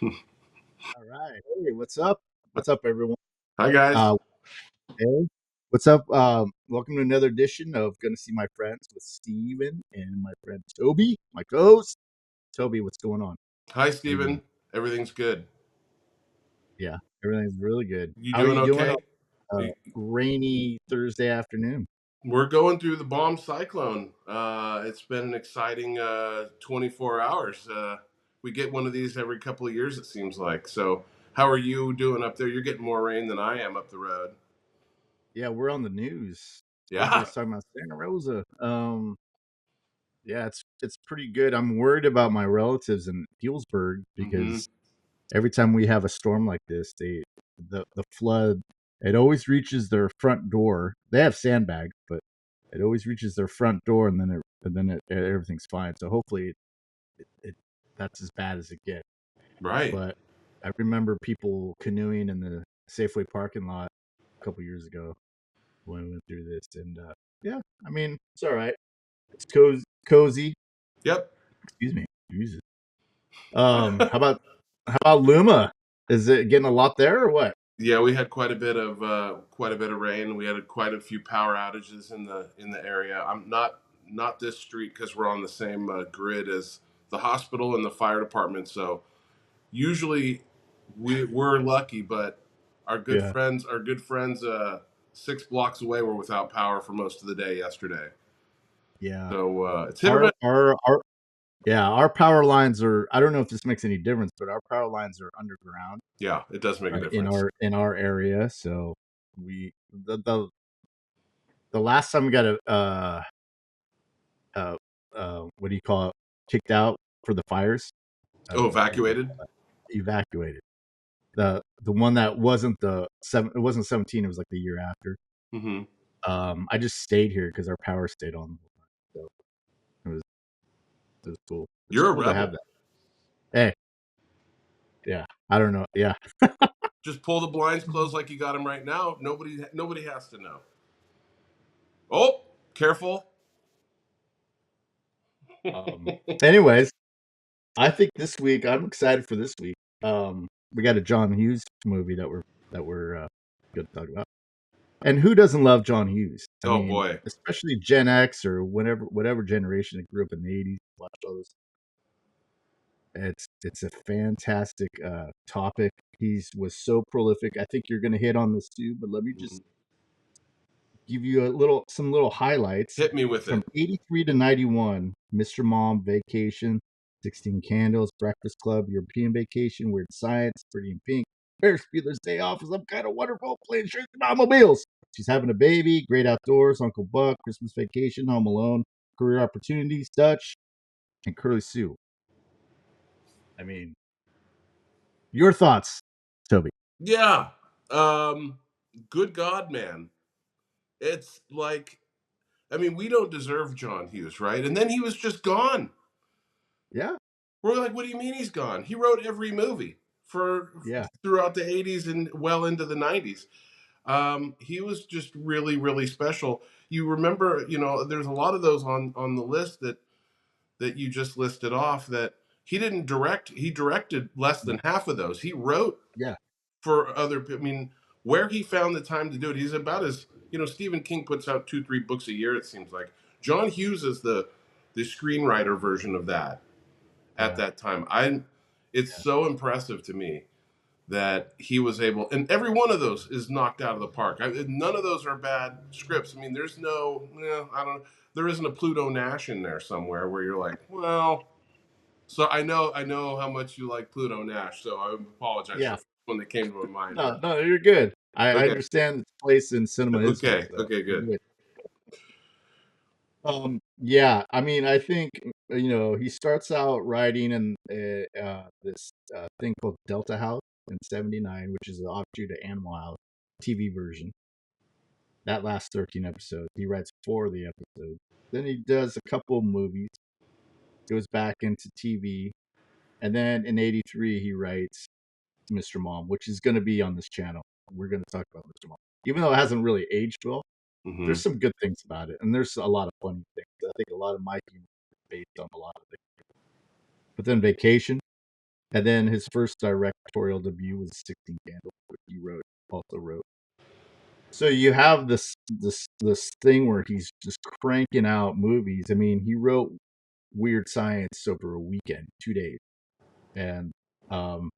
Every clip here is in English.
All right. Hey, what's up? What's up, everyone? Hi, guys. Uh, hey, what's up? Welcome to another edition of Gonna See My Friends with Steven and my friend Toby, my co-host. Toby, what's going on? Hi, How you doing? Stephen. Everything's good. Yeah, everything's really good. You How are doing you doing okay? on rainy Thursday afternoon? We're going through the bomb cyclone. It's been an exciting 24 hours. We get one of these every couple of years, it seems like. So, how are you doing up there? You're getting more rain than I am up the road. Yeah, we're on the news. Yeah. Everybody's talking about Santa Rosa. Yeah, it's pretty good. I'm worried about my relatives in Healdsburg Mm-hmm. because every time we have a storm like this, the flood, it always reaches their front door. They have sandbags, but it always reaches their front door, and then everything's fine. So hopefully it that's as bad as it gets. Right. But I remember people canoeing in the Safeway parking lot a couple years ago when we went through this, and yeah, I mean it's all right. It's cozy. Yep. Excuse me. Jesus. How about Luma? Is it getting a lot there or what? Yeah, we had quite a bit of rain. We had quite a few power outages in the area. I'm not this street because we're on the same grid as the hospital and the fire department. So usually we're lucky, but Yeah. our good friends 6 blocks away were without power for most of the day yesterday. Yeah. So it's hit or Our miss. our our yeah, our power lines are, I don't know if this makes any difference, but our power lines are underground Yeah, it does make a in difference. our area. So we the last time we got uh what do you call it? Kicked out for the fires. Oh, What do they evacuated. call that? Evacuated. The one that wasn't it wasn't 17, it was like the year after. Mm-hmm. I just stayed here because our power stayed on. So it was it was cool. It's You're a cool to have rebel. that. Hey, yeah. I don't know. Yeah. Just pull the blinds closed like you got them right now. Nobody has to know. Oh, careful. Um, anyways, I think this week I'm excited for this week. We got a John Hughes movie that we're going to talk about. And who doesn't love John Hughes? I Oh mean, boy. especially Gen X or whatever generation that grew up in the '80s, watched all this. It's a fantastic topic. He's was so prolific. I think you're going to hit on this too, but let me just Mhm. give you some little highlights Hit me with from it. 83 to 91. Mr. Mom, Vacation, 16 Candles, Breakfast Club, European Vacation, Weird Science, Pretty in Pink, Ferris Bueller's Day Off, Some Kind of Wonderful, Playing Shirts and Automobiles. She's Having a Baby, Great Outdoors, Uncle Buck, Christmas Vacation, Home Alone, Career Opportunities, Dutch, and Curly Sue. I mean, your thoughts, Toby? Yeah. Um, Good God, man. It's like, I mean, we don't deserve John Hughes, right? And then he was just gone. Yeah, We're like, what do you mean he's gone? He wrote every movie for yeah, throughout the 80s and well into the 90s. He was just really, really special. You remember, there's a lot of those on the list that you just listed off that he didn't direct. He directed less no, than half of those. He wrote yeah, for other. I mean, where he found the time to do it, he's about as Stephen King puts out 2, 3 books a year. It seems like John Hughes is the screenwriter version of that at yeah, that time. It's yeah, so impressive to me that he was able, and every one of those is knocked out of the park. None of those are bad scripts. I mean, there's no, I don't, there isn't a Pluto Nash in there somewhere where you're like, well. So I know how much you like Pluto Nash. So I apologize. yeah. The first one that came to my mind, No, but no, you're good. I okay, understand its place in cinema history, okay, so okay, you're good. good. Yeah, I mean, I think he starts out writing in this thing called Delta House in '79, which is an offshoot of Animal House TV version. That lasts 13 episodes. He writes 4 of the episodes. Then he does a couple of movies, goes back into TV, and then in '83 he writes Mr. Mom, which is going to be on this channel. We're going to talk about Mr. Mom, even though it hasn't really aged well. Hmm. There's some good things about it, and there's a lot of funny things. I think a lot of my humor is based on a lot of things. But then Vacation, And then his first directorial debut was 16 Candles, which he also wrote. So you have this thing where he's just cranking out movies. I mean, he wrote Weird Science over a weekend, 2 days, and um,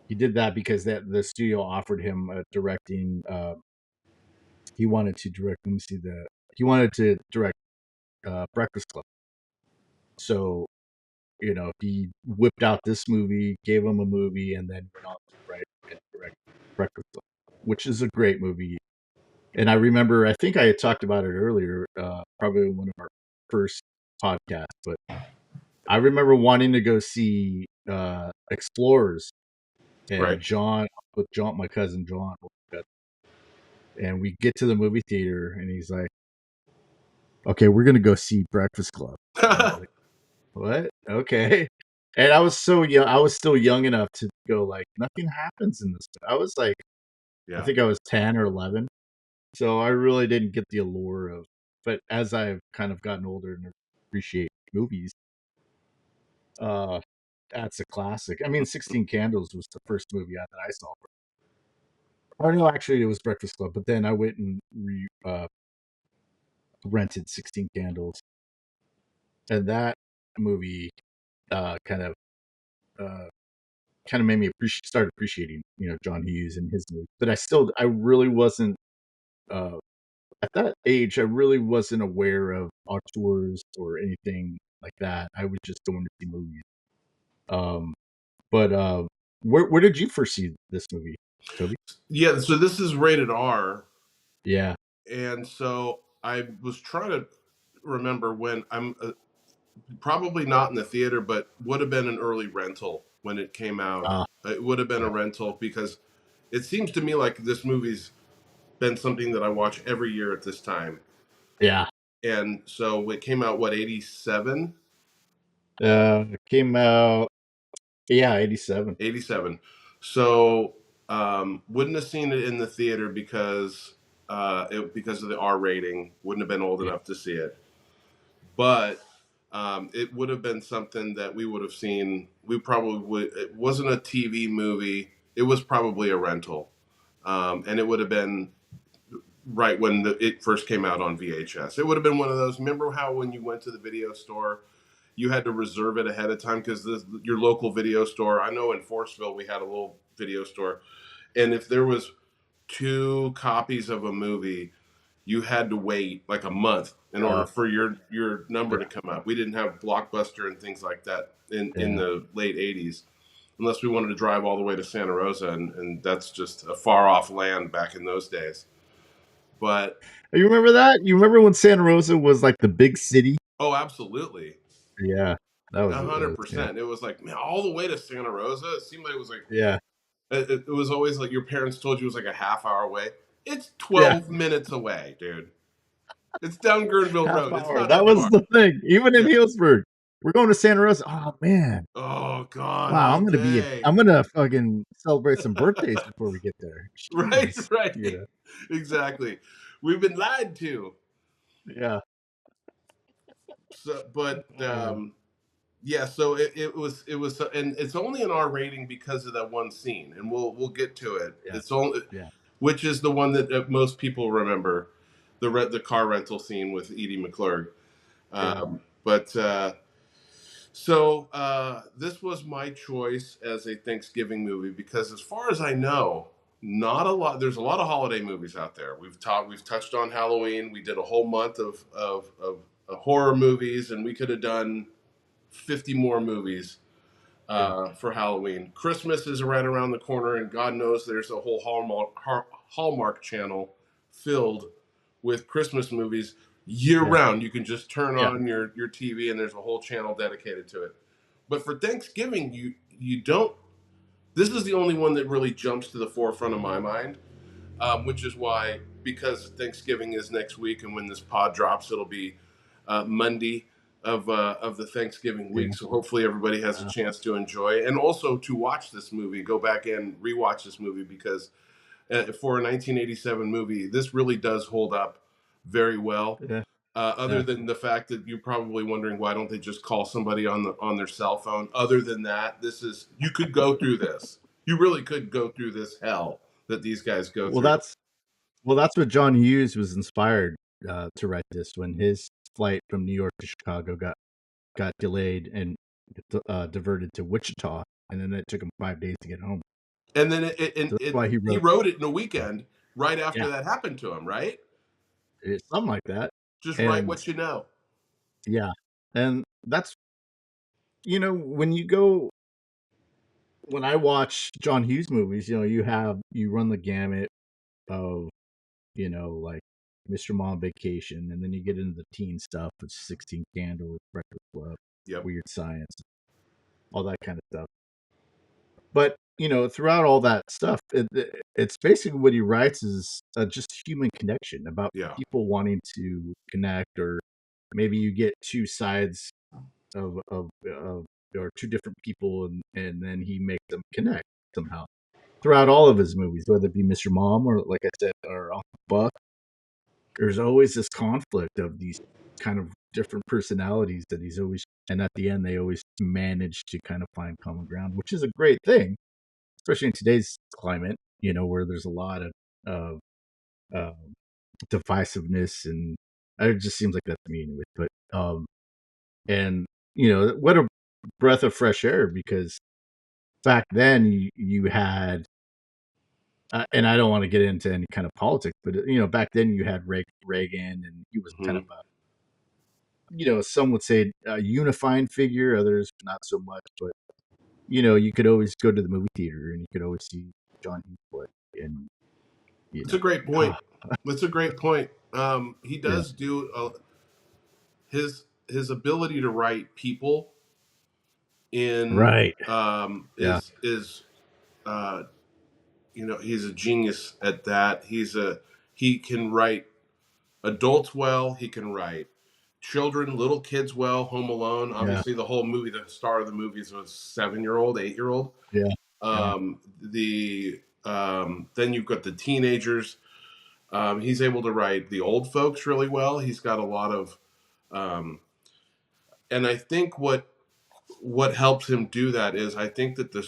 he did that because that the studio offered him a directing. He wanted to direct. Let me see the. He wanted to direct Breakfast Club. So he whipped out this movie, gave him a movie, and then went on to write and direct Breakfast Club, which is a great movie. And I remember, I think I had talked about it earlier, probably one of our first podcasts, but I remember wanting to go see Explorers, and Right. John, with John, my cousin John, and we get to the movie theater, and he's like, "Okay, we're gonna go see Breakfast Club," and I was like, "What? Okay." And I was so young, I was still young enough to go like, nothing happens in this. I was like, I Yeah. think I was 10 or 11, so I really didn't get the allure of. But as I've kind of gotten older and appreciate movies, uh, that's a classic. I mean, 16 Candles was the first movie that I saw. Or no, actually, it was Breakfast Club. But then I went and rented 16 Candles, and that movie uh, kind of uh, kind of made me start appreciating John Hughes and his movies. But I really wasn't uh, at that age. I really wasn't aware of auteurs or anything like that. I was just going to see movies. Um, but where did you first see this movie, Toby? Yeah. So this is rated R, Yeah. and so I was trying to remember when I'm probably not in the theater, but would have been an early rental when it came out. Uh, It would have been a yeah. rental because it seems to me like this movie's been something that I watch every year at this time. Yeah. And so it came out, what, 87? It came out. Yeah, 87. 87. So wouldn't have seen it in the theater because of the R rating. Wouldn't have been old Yeah. enough to see it. But it would have been something that we would have seen. We probably would. It wasn't a TV movie. It was probably a rental, and it would have been right when it first came out on VHS. It would have been one of those. Remember how when you went to the video store, you had to reserve it ahead of time because your local video store. I know in Forestville we had a little video store, and if there was two copies of a movie, you had to wait like a month in order Uh, for your number to yeah. come up. We didn't have Blockbuster and things like that in Yeah. the late 80s unless we wanted to drive all the way to Santa Rosa, and that's just a far off land back in those days. But You remember that? You remember when Santa Rosa was like the big city? oh, absolutely. Yeah. That A was hundred yeah. percent. It was like, man, all the way to Santa Rosa. It seemed like it was like Yeah. it was always like your parents told you it was like a half hour away. It's Yeah. 12 minutes away, dude. It's down Gurnville Half Road. It's hour. not That that was far. the thing. Even in Yeah. Healdsburg. We're going to Santa Rosa. Oh man. Oh God, Wow, all day. I'm gonna fucking celebrate some birthdays before we get there. Right, Jeez. right. Exactly. We've been lied to. Yeah. So, but Uh, yeah. So it was, and it's only an R rating because of that one scene, and we'll get to it. yeah. It's only Yeah. which is the one that most people remember, the car rental scene with Edie McClurg. Yeah. But this was my choice as a Thanksgiving movie because, as far as I know, not a lot. There's a lot of holiday movies out there. We've touched on Halloween. We did a whole month of horror movies, and we could have done 50 more movies Yeah. for Halloween. Christmas is right around the corner, and God knows there's a whole Hallmark channel filled with Christmas movies year Yeah. round. You can just turn Yeah. on your TV, and there's a whole channel dedicated to it. But for Thanksgiving, you don't. This is the only one that really jumps to the forefront of my mind, which is why, because Thanksgiving is next week, and when this pod drops, it'll be Monday of the Thanksgiving Yeah. week. So hopefully everybody has a chance to enjoy and also to watch this movie. Go back and rewatch this movie because for a 1987 movie, this really does hold up very well. Yeah. Other yeah. than the fact that you're probably wondering why don't they just call somebody on their cell phone. Other than that, this is you could go through this. You really could go through this hell that these guys go Well, through. that's what John Hughes was inspired to write this when his flight from New York to Chicago got delayed and diverted to Wichita, and then it took him 5 days to get home. And then So that's why he he wrote. wrote it in a Yeah, weekend right after yeah, that happened to him. Right, it's something like that. just write And what you know. yeah, and that's when you go when I watch John Hughes movies, you run the gamut of like Mr. Mom Vacation, and then you get into the teen stuff with 16 Candles, Breakfast Club, Yep. Weird Science, all that kind of stuff. But throughout all that stuff, it's basically what he writes is just human connection about Yeah. people wanting to connect, or maybe you get two sides of or two different people, and then he makes them connect somehow throughout all of his movies, whether it be Mr. Mom or, like I said, or Uncle Buck. There's always this conflict of these kind of different personalities that he's always, and at the end they always manage to kind of find common ground, which is a great thing, especially in today's climate, where there's a lot of um, divisiveness, and it just seems like that's me anyway. But and what a breath of fresh air, because back then you had, and I don't want to get into any kind of politics, but back then you had Reagan, and he was kind of Hmm. a, some would say a unifying figure, others not so much, but you could always go to the movie theater and you could always see John Hughes play, and you It's know, a great point. ah, It's a great point. He yeah, does do his ability to write people in right, yeah, is uh, he's a genius at that. He can write adults well. He can write children, little kids well. Home Alone, yeah, obviously, the whole movie. The star of the movie is a 7-year-old, 8-year-old. yeah, yeah, Then you've got the teenagers. He's able to write the old folks really well. He's got a lot of, um, and I think what helps him do that is I think that the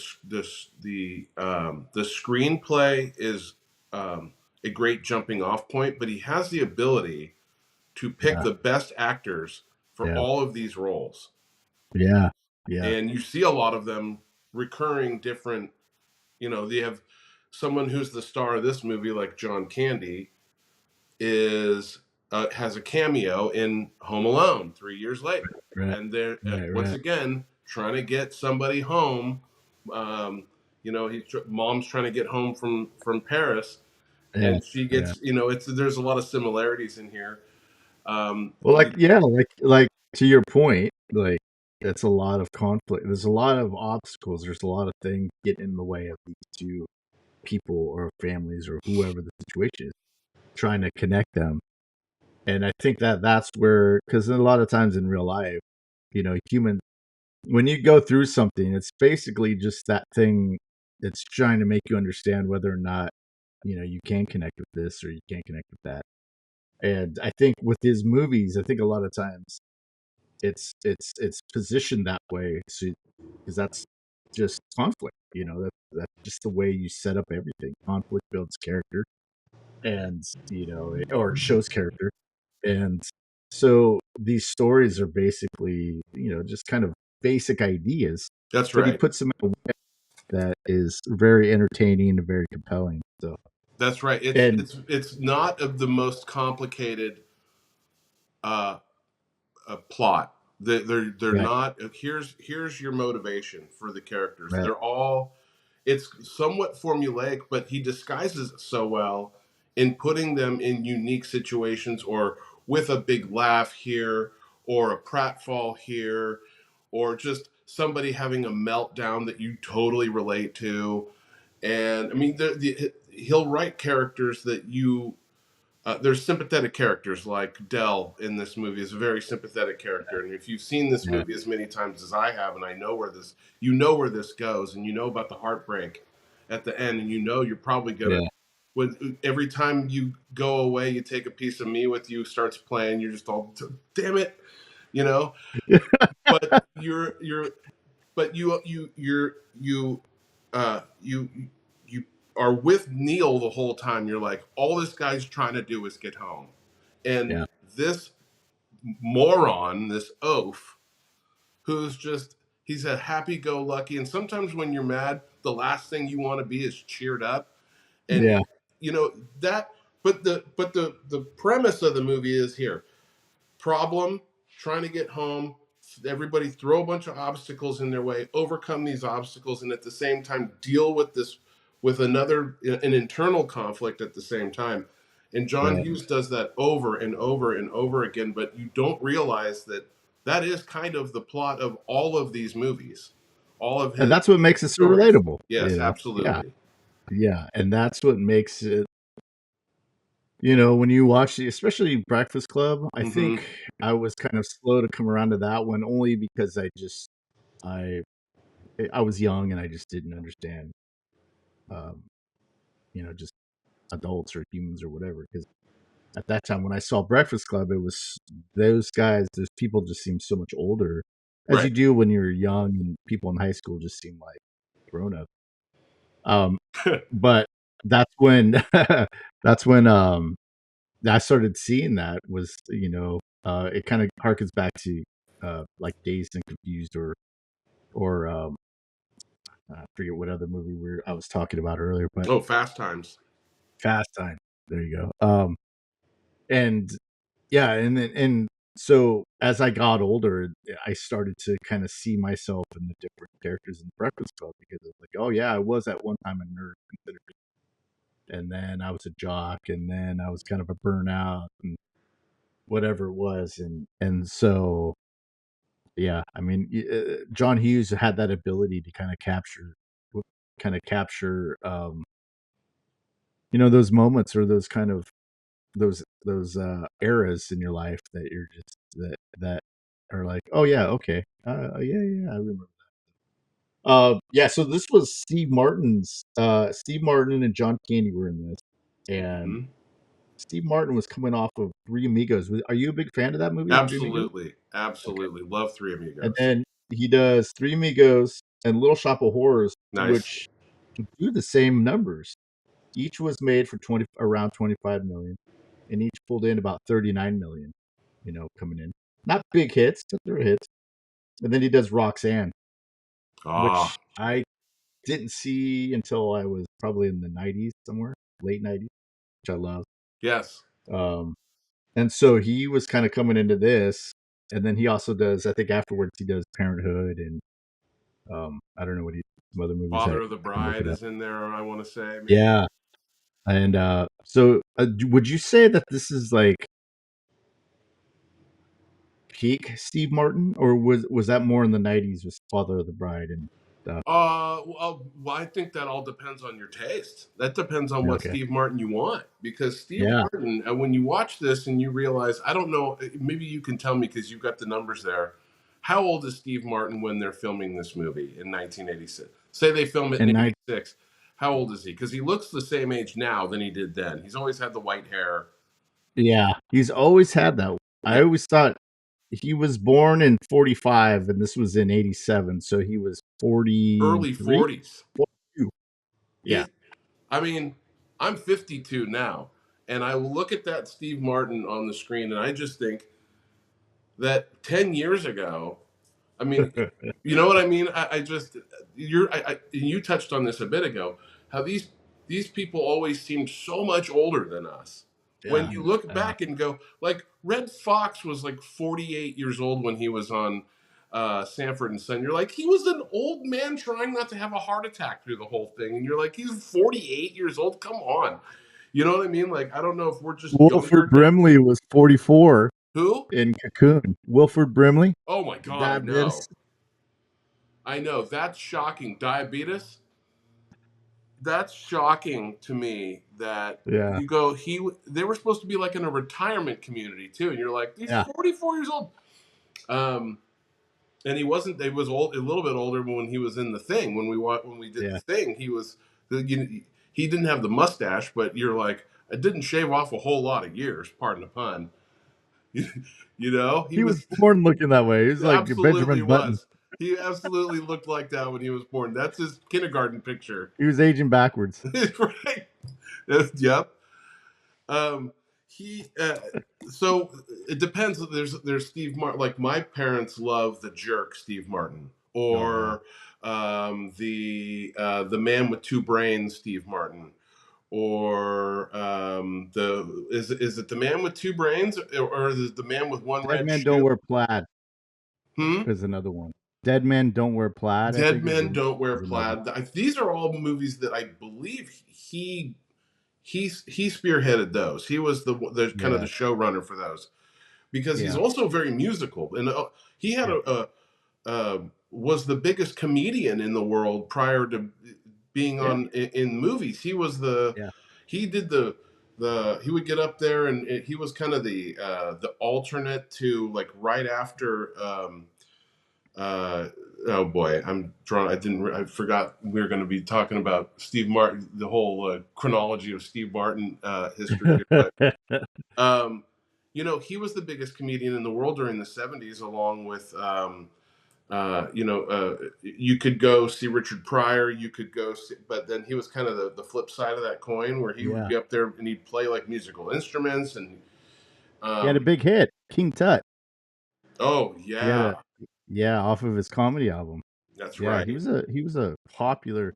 screenplay is a great jumping off point, but he has the ability to pick yeah, the best actors for yeah, all of these roles, yeah, yeah, and you see a lot of them recurring different. They have someone who's the star of this movie, like John Candy, is has a cameo in Home Alone 3 years later, right, and they're right, once right, again trying to get somebody home. Mom's trying to get home from Paris, yeah, and she yeah. gets it's there's a lot of similarities in here. Well, You, like to your point, like it's a lot of conflict. There's a lot of obstacles. There's a lot of things getting in the way of these two people or families or whoever the situation is, trying to connect them. And I think that's where, because a lot of times in real life, human, when you go through something, it's basically just that thing that's trying to make you understand whether or not, you can connect with this or you can't connect with that. And I think with his movies, I think a lot of times it's positioned that way, so because that's just conflict. That's just the way you set up everything. Conflict builds character, and or it shows character, and so these stories are basically just kind of basic ideas, that's but he right. puts them in a way that is very entertaining and very compelling. So, That's right. It's and it's it's not of the most complicated uh, plot. They're right, not. Here's your motivation for the characters. right, They're all. It's somewhat formulaic, but he disguises it so well in putting them in unique situations, or with a big laugh here, or a pratfall here, or just somebody having a meltdown that you totally relate to. And I mean, he'll write characters that you there's sympathetic characters like Dell in this movie is a very sympathetic character, and if you've seen this yeah, movie as many times as I have, and I know where this goes, and you know about the heartbreak at the end, and you're probably gonna yeah, when every time you go away, you take a piece of me with you, starts playing. You're just all, damn it, you know. But you you are with Neil the whole time. You're like, all this guy's trying to do is get home, and Yeah. this moron, this oaf, who's just he's a happy-go-lucky. And sometimes when you're mad, the last thing you want to be is cheered up, and Yeah. you know that. But the premise of the movie is here problem, trying to get home. Everybody throw a bunch of obstacles in their way, overcome these obstacles, and at the same time deal with this with an internal conflict at the same time. And John Right. Hughes does that over and over and over again, but you don't realize that that is kind of the plot of all of these movies, all of And his that's what makes it so stories. relatable, Yes, Yeah. absolutely. Yeah. And that's what makes it, when you watch especially Breakfast Club, I think Mm-hmm. I was kind of slow to come around to that one only because I I was young and I just didn't understand, um, just adults or humans or whatever. Because at that time when I saw Breakfast Club, it was those people just seemed so much older, as you Right. do when you're young and people in high school just seem like grown up. Um, but that's when that's when I started seeing that was it kind of harkens back to like Dazed and Confused or I forget what other movie I was talking about earlier, but Oh, Fast Times. Fast Time. There you go. And yeah, and so as I got older, I started to kind of see myself in the different characters in Breakfast Club because it's like, oh yeah, I was at one time a nerd, and then I was a jock, and then I was kind of a burnout and whatever it was, and so yeah, I mean, John Hughes had that ability to kind of capture, those moments or those kind of those eras in your life that you're just that are like, oh yeah, okay, yeah, yeah, I remember. Yeah, so this was Steve Martin and John Candy were in this, and Mm-hmm. Steve Martin was coming off of Three Amigos. Are you a big fan of that movie, Three Amigos? Absolutely, Okay. absolutely. Love Three And Amigos. then he does Three Amigos and Little Shop of Horrors, Nice. which do the same numbers. Each was made for around 25 million, and each pulled in about 39 million, coming in. Not big hits, but they're hits. And then he does Roxanne, which Ah, I didn't see until I was probably in the 90s somewhere, late 90s, which I love. yes. Um, and so he was kind of coming into this, and then he also does, I think afterwards he does Parenthood and I don't know some other movies that Father of the I can look Bride it up. is in there. I want to say maybe. Yeah, and so would you say that this is like peak Steve Martin, or was that more in the '90s with Father of the Bride and stuff? Well, I think that all depends on your taste. That depends on what Okay, Steve Martin you want. Because Steve yeah, Martin, when you watch this and you realize, I don't know, maybe you can tell me because you've got the numbers there. How old is Steve Martin when they're filming this movie in 1986? Say they film it in and I '86. How old is he? Because he looks the same age now than he did then. He's always had the white hair. yeah, he's always had that. I Yeah, always thought he was born in '45, and this was in '87, so he was early 43, 40s. 42. Yeah, He's I mean, I'm 52 now, and I look at that Steve Martin on the screen, and I just think that 10 years ago, I mean, you know what I mean? I just you touched on this a bit ago, how these people always seemed so much older than us. When yeah, you look back and go, like Red Fox was like 48 years old when he was on Sanford and Son. You're like, he was an old man trying not to have a heart attack through the whole thing, and you're like, he's 48 years old. Come on, you know what I mean? Like, I don't know if we're just Wilford younger now. Brimley was 44 Who? in Cocoon. Wilford Brimley, Oh my God, I diabetes. know. I know that's shocking. Diabetes. That's shocking to me. That Yeah, you go. They were supposed to be like in a retirement community too, and you're like, he's yeah, 44 years old. Um, and he wasn't. He was old, a little bit older when he was in the thing. When we did the yeah. thing, he was. You know, he didn't have the mustache, but you're like, it didn't shave off a whole lot of years. Pardon the pun. You know, he He was was born looking that way. He was like absolutely Benjamin Button. was. He absolutely looked like that when he was born. That's his kindergarten picture. He was aging backwards. Right. Yep. Um, he so it depends. There's Steve Martin. Like my parents love the jerk Steve Martin, Oh yeah. or the man with two brains Steve Martin, or the is it the man with two brains, or is it the man with one Dead red Men Don't shoe? Wear Plaid Hmm. is another one. Dead Men Don't Wear Plaid, I Dead think Men Don't Wear is another. Plaid. These are all movies that I believe he spearheaded those. He was the kind of Yeah, the showrunner for those, because he's yeah, also very musical, and he had yeah, was the biggest comedian in the world prior to being yeah, on in movies. He was the yeah. he did the he would get up there, and he was kind of the alternate to, like, right after uh, oh boy, I'm drawn. I forgot we were going to be talking about Steve Martin, the whole chronology of Steve Martin history here. But um, he was the biggest comedian in the world during the '70s, along with you could go see Richard Pryor, you could go see, but then he was kind of the flip side of that coin, where he would Yeah. be up there and he'd play like musical instruments, and He had a um, big hit, King Tut. oh He had a yeah, yeah, off of his comedy album. that's Yeah, right. he was a popular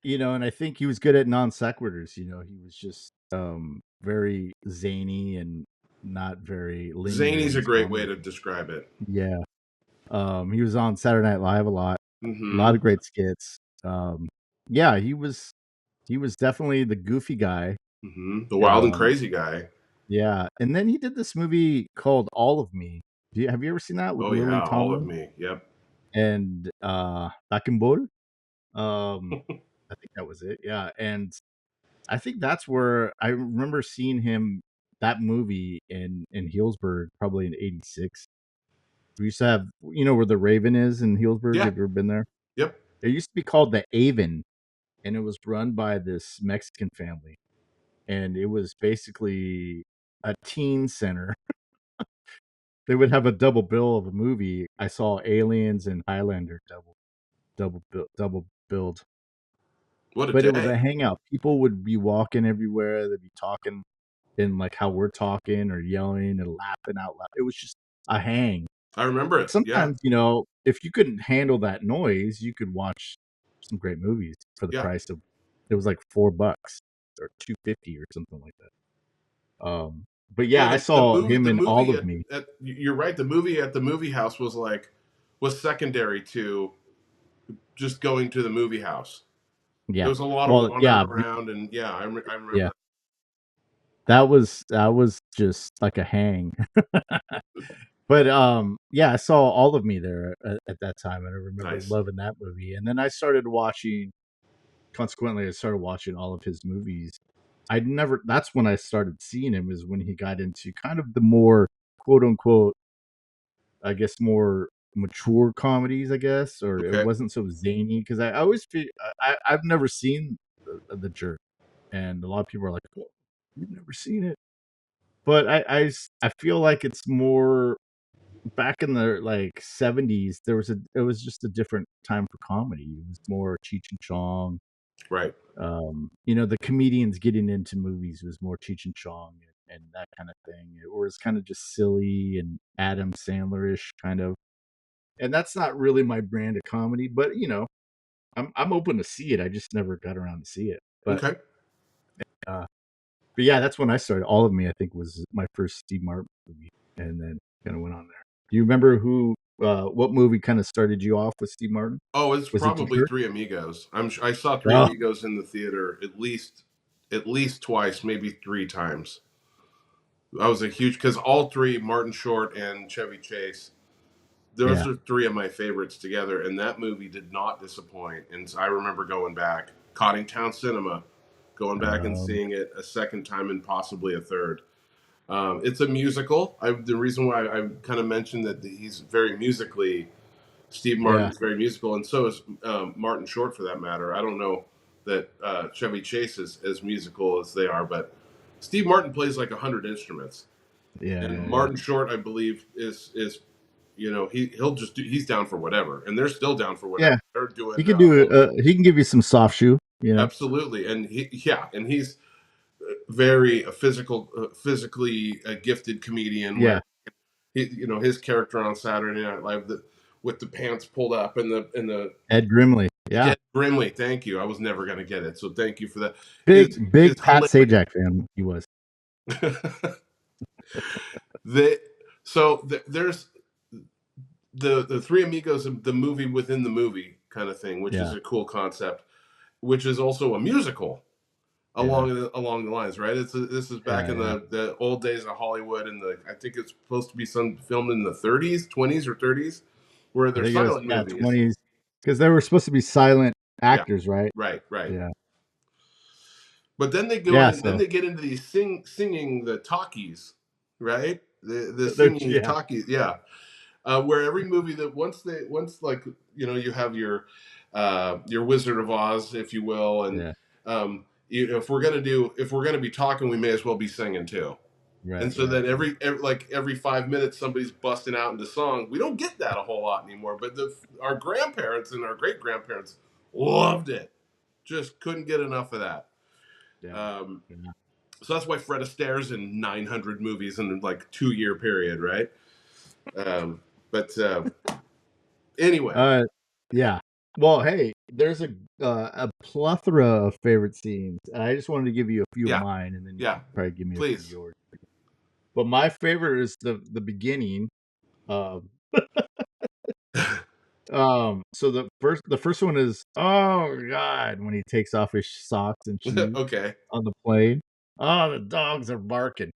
and I think he was good at non sequiturs, he was just very zany and not very linear in Zany's a his great way comedy. to describe it. Yeah. He was on Saturday Night Live a lot. A lot Hmm. of great skits. Yeah, he was definitely the goofy guy. The wild and Um, crazy guy. yeah, and then he did this movie called All of Me. Have you ever seen that with Oh Lily yeah, all of Tomlin me. Yep. and Ball? I think that was it. Yeah, and I think that's where I remember seeing him that movie in Healdsburg, probably in '86. We used to have, where the Raven is in Healdsburg. Yeah. Have you ever been there? Yep. It used to be called the Avon, and it was run by this Mexican family, and it was basically a teen center. They would have a double bill of a movie. I saw Aliens and Highlander double billed, What a but it was a day. hangout. People would be walking everywhere. They'd be talking in like how we're talking or yelling and laughing out loud. It was just a hang. I remember But it. Yeah. sometimes, if you couldn't handle that noise, you could watch some great movies for the Yeah. price of it was like $4 or 250 or something like that. But Yeah. yeah, I The saw movie him the in All movie of Me. you're right. The movie at the movie house was secondary to just going to the movie house. There Yeah. was a lot of Well, wandering yeah, around, and yeah, I yeah. remember. That was just like a hang. But yeah, I saw All of Me there at that time, and I remember Nice. loving that movie. And then I started watching. Consequently, I started watching all of his movies. I'd never. That's when I started seeing him. Is when he got into kind of the more quote unquote, I guess, more mature comedies. I guess, or it Okay. wasn't so zany because I always feel I've never seen the Jerk, and a lot of people are like, oh, "You've never seen it," but I feel like it's more back in the like '70s. It was just a different time for comedy. It was more Cheech and Chong. Right. The comedians getting into movies was more Cheech and Chong and that kind of thing. It was kind of just silly and Adam Sandler-ish kind of. And that's not really my brand of comedy, but I'm open to see it. I just never got around to see it. Okay. Uh, but yeah, that's when I started. All of Me, I think, was my first Steve Martin movie, and then kind of went on there. Do you remember what movie kind of started you off with Steve Martin? Oh, it's Was it The probably Jerk? Three Amigos. I saw Three Oh, Amigos in the theater at least twice, maybe three times. I was a huge, because all three, Martin Short and Chevy Chase, those yeah. are three of my favorites together, and that movie did not disappoint. And so I remember going back, Coddingtown Cinema, going back and Um, seeing it a second time and possibly a third. It's a musical. The reason why I kind of mentioned that he's very musically, Steve yeah. Martin's very musical, and so is Martin Short, for that matter. I don't know that Chevy Chase is as musical as they are, but Steve Martin plays like 100 instruments, and Yeah, yeah. Martin Short, I believe, is he'll just do, he's down for whatever, and they're still down for whatever. Yeah. They're He doing can do it. He can give you some soft shoe. You know. absolutely, and he's very physically gifted comedian where Yeah. his character on Saturday Night Live with the pants pulled up and the Ed Grimley. Yeah. Ed Brimley. Thank you. I was never going to get it, so thank you for that. Is Big Pat hilarious. Sajak fan. He was. the, there's the Three Amigos, the movie within the movie kind of thing, which is Yeah. a cool concept, which is also a musical Yeah. along the lines, right? This is back Yeah. in Yeah. the old days of Hollywood, and I think it's supposed to be some filmed in the 30s, 20s, or 30s, where I they're think it was silent movies. 20s because they were supposed to be silent Yeah, actors, right? right. Yeah. But then they go Yeah. in, then So they get into these singing the talkies, right? The singing yeah. talkies, yeah. Where every movie that once like you have your Wizard of Oz, if you will, and Yeah. if we're gonna be talking, we may as well be singing too. Right. And so Right. then every 5 minutes somebody's busting out into song. We don't get that a whole lot anymore. But our grandparents and our great grandparents loved it. Just couldn't get enough of that. Yeah. Um, Yeah. so that's why Fred Astaire's in 900 movies in like 2 year period, right? But anyway, Uh. Yeah. Well, hey, there's a plethora of favorite scenes. And I just wanted to give you a few of yeah, mine, and then you yeah, can probably give me a few of please. yours. But my favorite is the beginning. Um, so the first one is, oh God, when he takes off his socks and shoes Okay. on the plane. Oh, the dogs are barking.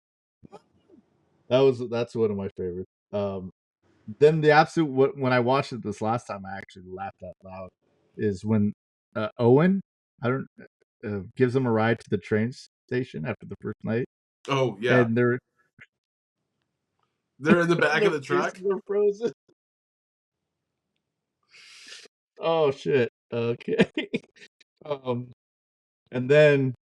That's one of my favorites. Then the absolute when I watched it this last time, I actually laughed out loud. Is when Owen, I don't gives him a ride to the train station after the first night, Oh yeah, and their they're in the back of the truck. faces are frozen. Oh shit. Okay. um, and then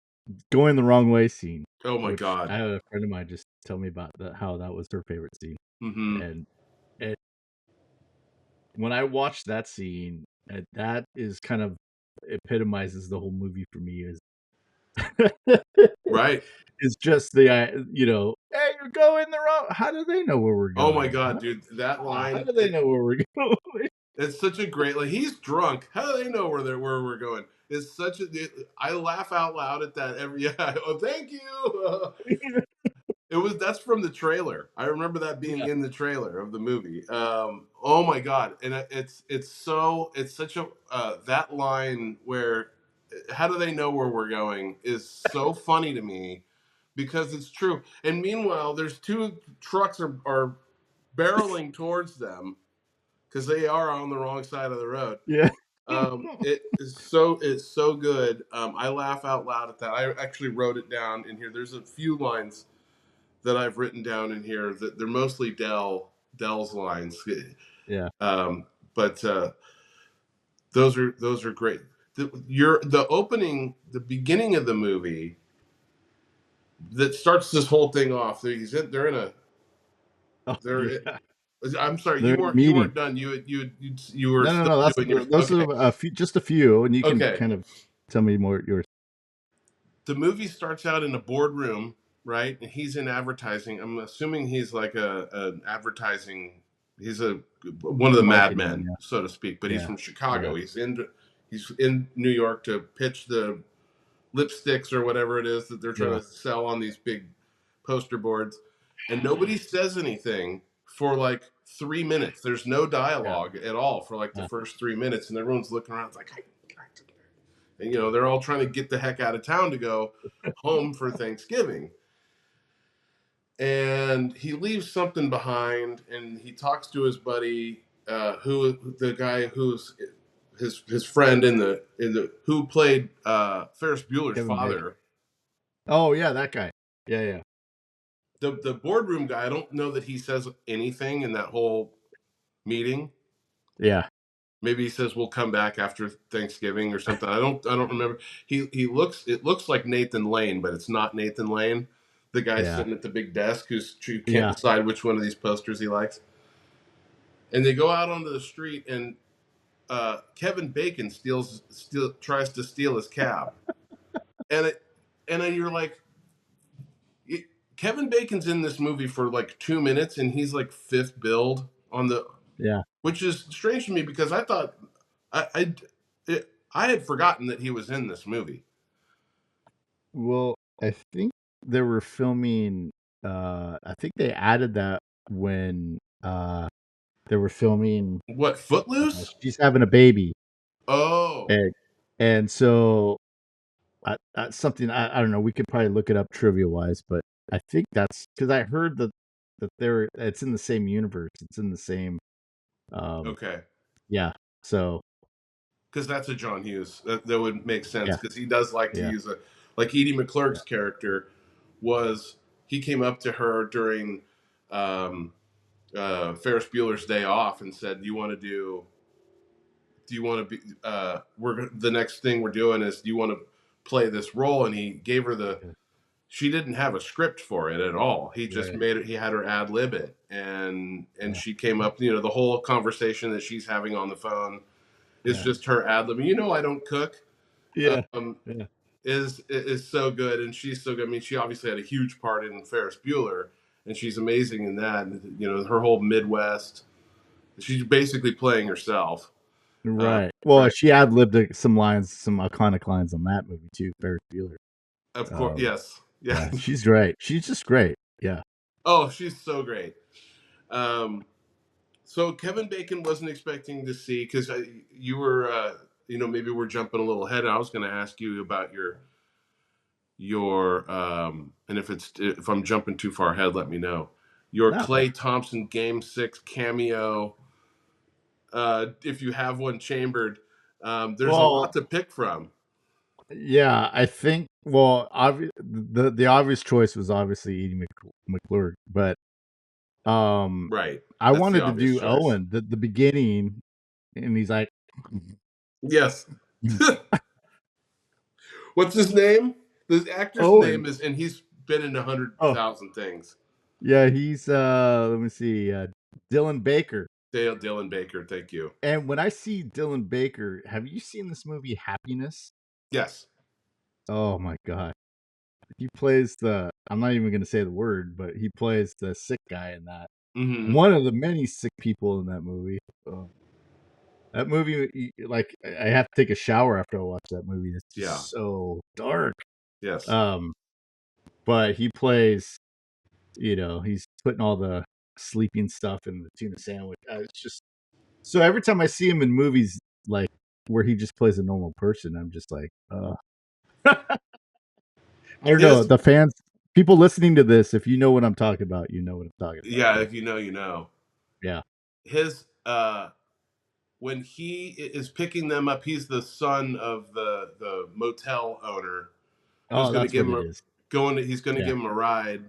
going the wrong way scene, Oh my which god. I had a friend of mine just tell me about how that was her favorite scene, Mm-hmm. and it, when I watched that scene, that is kind of epitomizes the whole movie for me. Is Right. it's just the hey, you're going the wrong. How do they know where we're Oh my going? god, Huh? dude, that How line. do they know where we're going? It's such a great. Like he's drunk. How do they know where we're going? It's such a. I laugh out loud at that every. Yeah. Oh, thank you. It was that's from the trailer. I remember that being Yeah, in the trailer of the movie. Oh my god, and it's such a that line where how do they know where we're going is so funny to me because it's true. And meanwhile, there's two trucks are barreling towards them because they are on the wrong side of the road. yeah, It's so good. I laugh out loud at that. I actually wrote it down in here. There's a few lines that I've written down in here that they're mostly Dell's lines, yeah, um, but those are great. The opening, the beginning of the movie that starts this whole thing off. They're in a oh, they're. yeah. I'm sorry, They're you in a weren't meeting. done. You were No, no, still no. doing yours. Those Okay, are a few, just a few, and you can okay. kind of tell me more yours. The movie starts out in a boardroom, right? And he's in advertising. I'm assuming he's like an advertising. He's a one of the Marketing. madmen, so to speak. But he's Yeah, from yeah, Chicago. He's in New York to pitch the lipsticks or whatever it is that they're trying yeah, to sell on these big poster boards, and nobody says anything for like 3 minutes. There's no yeah, dialogue at all for like the yeah, first 3 minutes, and everyone's looking around. It's like, and they're all trying to get the heck out of town to go home for Thanksgiving. And he leaves something behind, and he talks to his buddy, who the guy who's his friend in the who played Ferris Bueller's Kevin Bacon. father. Oh yeah, that guy. Yeah, yeah, The boardroom guy. I don't know that he says anything in that whole meeting. yeah. Maybe he says we'll come back after Thanksgiving or something. I don't remember. He looks it looks like Nathan Lane, but it's not Nathan Lane. The guy Yeah. sitting at the big desk who can't Yeah. decide which one of these posters he likes. And they go out onto the street, and Kevin Bacon tries to steal his cab, and then you're like, Kevin Bacon's in this movie for like 2 minutes, and he's like fifth build on the, Yeah. which is strange to me because I thought I had forgotten that he was in this movie. Well, I think they were filming. I think they added that when they were filming. What, Footloose? She's having a baby, Oh, and so that's something I don't know. We could probably look it up trivia wise, but I think that's because I heard that they're it's in the same universe. It's in the same. Um, okay. yeah. So Because that's a John Hughes. That would make sense yeah, because he does like to yeah, use a, like Edie yeah. McClurg's character was, he came up to her during um, Ferris Bueller's Day Off and said, do you want to be, the next thing we're doing is, do you want to play this role? And he gave her Yeah. she didn't have a script for it at all. He just Right. made it, he had her ad lib it. And Yeah. she came up, the whole conversation that she's having on the phone is Yeah. just her ad lib. I don't cook. Yeah. Um, Yeah. is so good, and she's so good. I mean, she obviously had a huge part in Ferris Bueller, and she's amazing in that. And, her whole Midwest, she's basically playing herself. Right. Well, Right. she ad libbed some lines, some iconic lines on that movie too. Ferris Bueller. Of course, Um, yes, yeah. yeah, she's great. She's just great. Yeah. Oh, she's so great. Um, so Kevin Bacon wasn't expecting to see, because you were, maybe we're jumping a little ahead. I was going to ask you about and if I'm jumping too far ahead, let me know. Your No. Klay Thompson Game 6 cameo, if you have one chambered. There's a lot Well, to pick from. yeah, I think. Well, the obvious choice was obviously Edie McClurg, but um, Right. I That's the wanted to obvious do choice. Owen the beginning, and he's like, Yes. What's his name? The actor's name Owen. is, and he's been in Oh, 100,000 things. yeah, he's let me see, Dylan Baker. Dale Dylan Baker, thank you. And when I see Dylan Baker, have you seen this movie Happiness? Yes. Oh my god. He plays the I'm not even going to say the word, but he plays the sick guy in that. Mm-hmm. One of the many sick people in that movie. That movie, like, I have to take a shower after I watch that movie. It's Yeah. just so dark. Yes. Um, but he plays, he's putting all the sleeping stuff in the tuna sandwich. It's just so every time I see him in movies like where he just plays a normal person, I'm just like, I don't know. His, The fans, people listening to this, if you know what I'm talking about, you know what I'm talking about. yeah, if you know, you know. Yeah. His, when he is picking them up, he's the son of the motel owner who's Oh, going to that's give what him it is. he's going to Yeah. give him a ride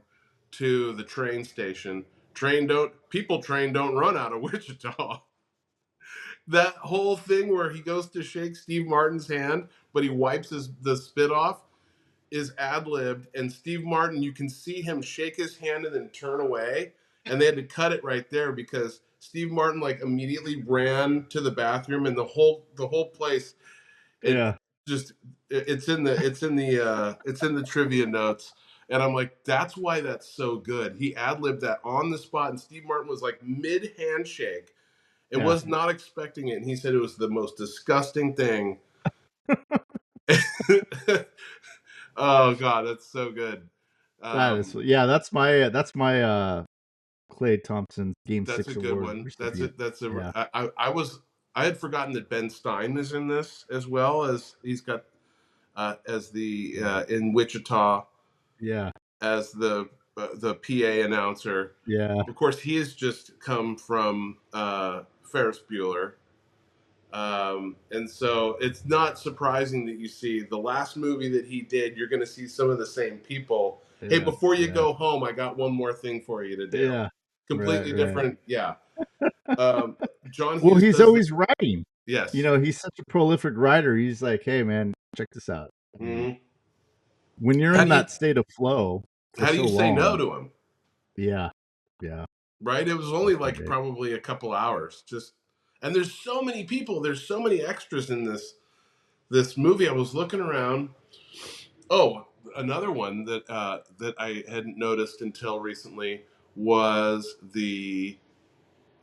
to the train station. Train don't run out of Wichita. That whole thing where he goes to shake Steve Martin's hand, but he wipes the spit off, is ad libbed. And Steve Martin, you can see him shake his hand and then turn away. And they had to cut it right there because Steve Martin like immediately ran to the bathroom, and the whole place, it Yeah. just, it's in the trivia notes. And I'm like, that's why that's so good. He ad libbed that on the spot, and Steve Martin was like mid handshake and Yeah. was not expecting it. And he said it was the most disgusting thing. Oh God, that's so good. That is, Um, yeah, that's my Clay Thompson's Game that's a 6 good award. one. Used to be it. Yeah. I had forgotten that Ben Stein is in this as well, as he's got as the Yeah. in Wichita Yeah. as the PA announcer. Yeah. Of course, he has just come from Ferris Bueller. And so it's not surprising that you see the last movie that he did, you're going to see some of the same people. Hey, Yeah. before you Yeah. go home, I got one more thing for you to do. Yeah. Right, Completely right. different. Yeah. Um, John Well, Hughes he's does the, always writing. Yes. he's such a prolific writer. He's like, hey man, check this out. I mean, Hmm. when you're How in do you that state of flow for how do so you say no long, to him? yeah, yeah, Right? It was only that's like great. probably a couple hours. Just and there's so many people. There's so many extras in this movie. I was looking around. Oh, another one that I hadn't noticed until recently was the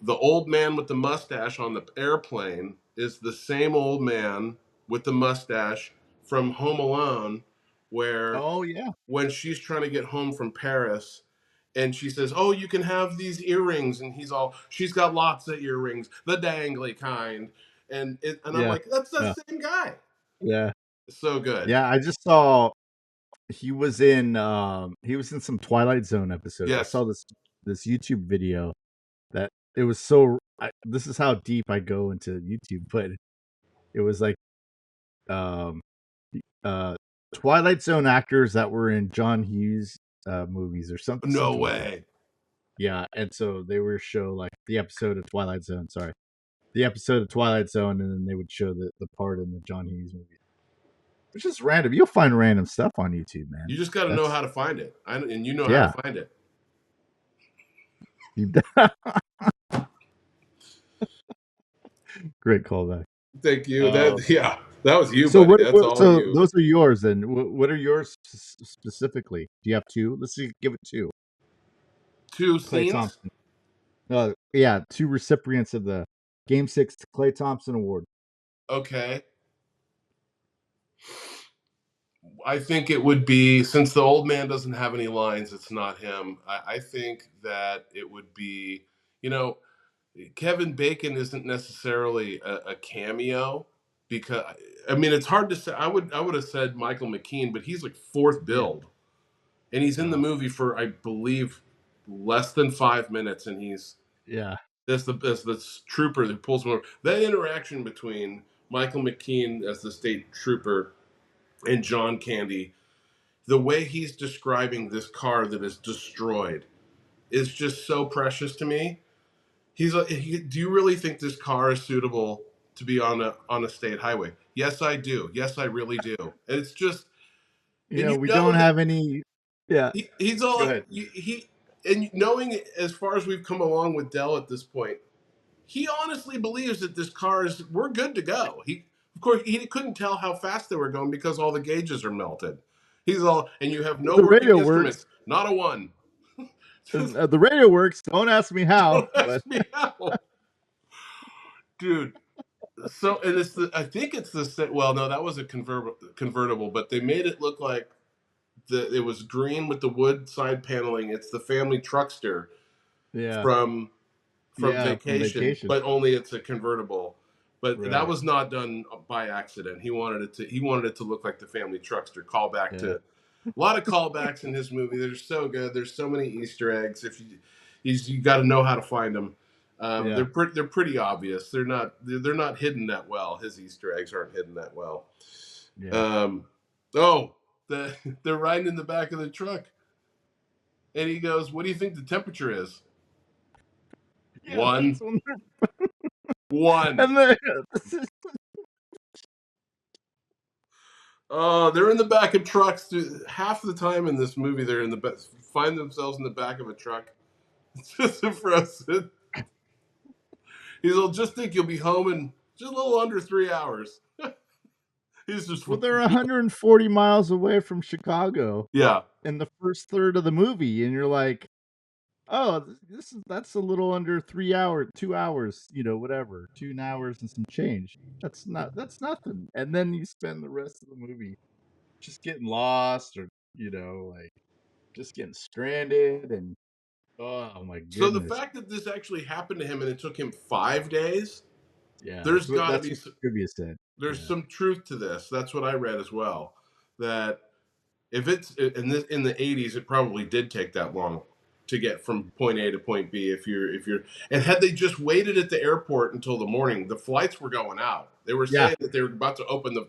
old man with the mustache on the airplane is the same old man with the mustache from Home Alone, where Oh yeah, when she's trying to get home from Paris and she says, "Oh, you can have these earrings," and he's all, "She's got lots of earrings, the dangly kind," and I'm yeah, like, "That's the yeah, same guy." yeah, So good. yeah. I just saw he was in some Twilight Zone episodes. I Yes. saw this YouTube video that it was so. This is how deep I go into YouTube, but it was like um uh Twilight Zone actors that were in John Hughes movies or No something like that. way. Yeah, and so they were show like the episode of Twilight Zone. Sorry, the episode of Twilight Zone, and then they would show the part in the John Hughes movie. It's just random. You'll find random stuff on YouTube, man. You just got to know That's how to find it, and you know how to yeah. find it. You great callback. Thank you. Um, That was you, so buddy. what, That's what? all So you. those are yours. Then what are yours specifically? Do you have two? Let's see, give it two. Two Clay scenes. Thompson. Yeah, two recipients of the Game Six Clay Thompson Award. Okay. I think it would be, since the old man doesn't have any lines, it's not him. I think that it would be, you know, Kevin Bacon isn't necessarily a cameo because I mean it's hard to say. I would have said Michael McKean, but he's like fourth Yeah. build, and he's in the movie for I believe less than 5 minutes, and he's Yeah. that's the trooper that pulls him over. That interaction between Michael McKean as the state trooper and John Candy, the way he's describing this car that is destroyed, is just so precious to me. He's like, do you really think this car is suitable to be on a state highway? Yes, I do. Yes, I really do. And it's just, and you We know don't that have any. Yeah. he's all Go like, ahead. he and knowing as far as we've come along with Dell at this point, he honestly believes that this car is we're good to go. Of course he couldn't tell how fast they were going because all the gauges are melted. He's all, and you have no The working radio works. instruments, not a one. And, Just the radio works. Don't ask me how, don't but ask me how, dude. So, and I think it's well, no, that was a convertible, but they made it look like it was green with the wood side paneling. It's the family truckster yeah, from yeah, from Vacation, Vacation, but only it's a convertible. But that right? was not done by accident. He wanted it to look like the family truckster. Callback to Yeah, a lot of callbacks in his movie. They're so good. There's so many Easter eggs. If you got to know how to find them. yeah, They're pretty obvious. They're not hidden that well. His Easter eggs aren't hidden that well. yeah, Um, oh, they're riding in the back of the truck, and he goes, "What do you think the temperature is?" yeah. One, That's one. one. And then Oh, they're in the back of trucks. Half the time in this movie, they're find themselves in the back of a truck. It's just impressive. He's like, just think you'll be home in just a little under 3 hours. He's just, well, they're 140 miles away from Chicago yeah. in the first third of the movie, and you're like, oh, that's a little under 3 hours, 2 hours, whatever, 2 hours and some change. That's nothing. And then you spend the rest of the movie just getting lost, or like just getting stranded, and oh my So the goodness, fact that this actually happened to him and it took him 5 days, yeah, there's got to that's be what the trivia said. there's Yeah, some truth to this. That's what I read as well. That if it's in the 80s, it probably did take that long to get from point A to point B. If you're and had they just waited at the airport until the morning, the flights were going out. They were yeah, saying that they were about to open the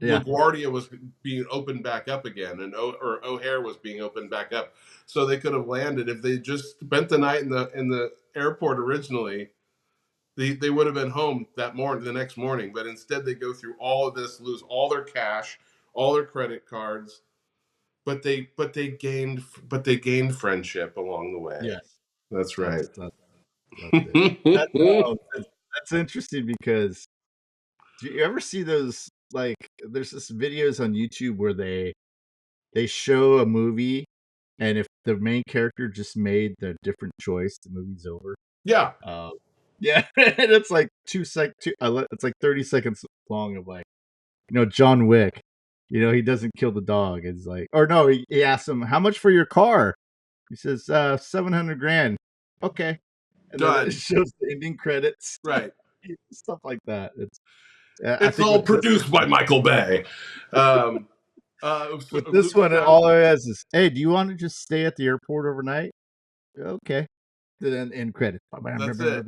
yeah. LaGuardia was being opened back up again, and or O'Hare was being opened back up, so they could have landed if they just spent the night in the airport originally. They would have been home that morning, the next morning, but instead they go through all of this, lose all their cash, all their credit cards, but they gained friendship along the way. Yes, That's that's right. that's it. That's that's interesting because do you ever see those like there's this videos on YouTube where they show a movie and if the main character just made the different choice, the movie's over. Yeah, Uh, yeah, and it's like it's like 30 seconds long of like John Wick. He doesn't kill the dog. It's like, or no, he asks him how much for your car. He says 700 grand. Okay, and then it done. shows the ending credits, Right. stuff like that. I It's think all produced by Michael Bay. Um, with this Luke one, Skywalker. all it has is, hey, do you want to just stay at the airport overnight? Okay. Then end credit. That's it.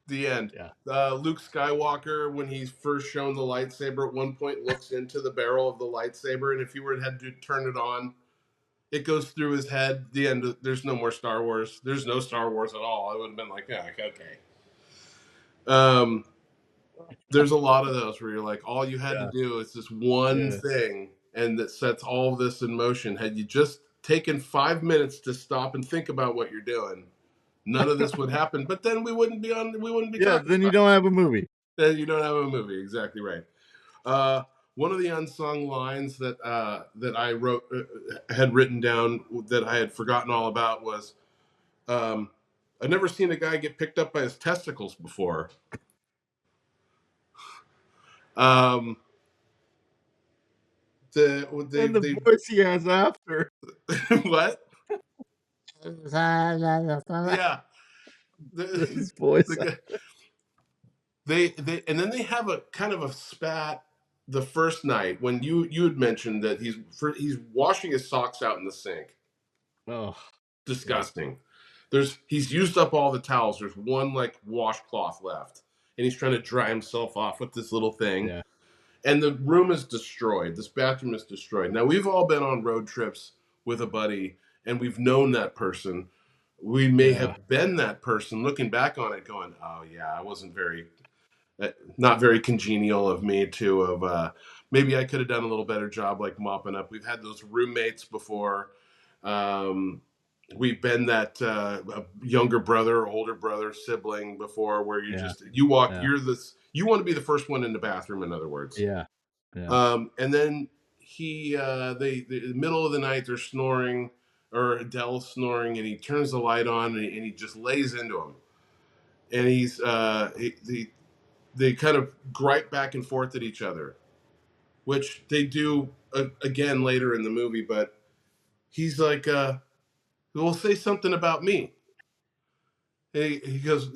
The end. Yeah. Luke Skywalker, when he's first shown the lightsaber, at one point looks into the barrel of the lightsaber, and if you had to turn it on, it goes through his head. The end. There's no more Star Wars. There's no Star Wars at all. I would have been like, yeah, okay. Um, there's a lot of those where you're like, all you had to Yeah. do is this one Yeah. thing, and that sets all of this in motion. Had you just taken 5 minutes to stop and think about what you're doing, none of this would happen. But then we wouldn't be on. We wouldn't be Yeah. talking Then you about don't have a movie. it. Then you don't have a movie. Exactly right. One of the unsung lines that I wrote had written down that I had forgotten all about was, um, "I've never seen a guy get picked up by his testicles before." Um, the And the they voice he has after. what? Yeah, the His voice. the they and then they have a kind of a spat the first night when you had mentioned that he's washing his socks out in the sink. Oh, yeah. Disgusting. He's used up all the towels. There's one like washcloth left, and he's trying to dry himself off with this little thing. Yeah. And the room is destroyed. This bathroom is destroyed. Now we've all been on road trips with a buddy, and we've known that person. We may Yeah. have been that person, looking back on it, going, "Oh yeah, I wasn't very not very congenial of me to have maybe I could have done a little better job like mopping up." We've had those roommates before. um, we've been that a younger brother or older brother sibling before where Yeah. Yeah. you want to be the first one in the bathroom, in other words. Yeah. Yeah. And then in the middle of the night they're snoring, or Adele's snoring, and he turns the light on, and he just lays into him, and they kind of gripe back and forth at each other, which they do again later in the movie. But he's like, "Well, say something about me." He goes,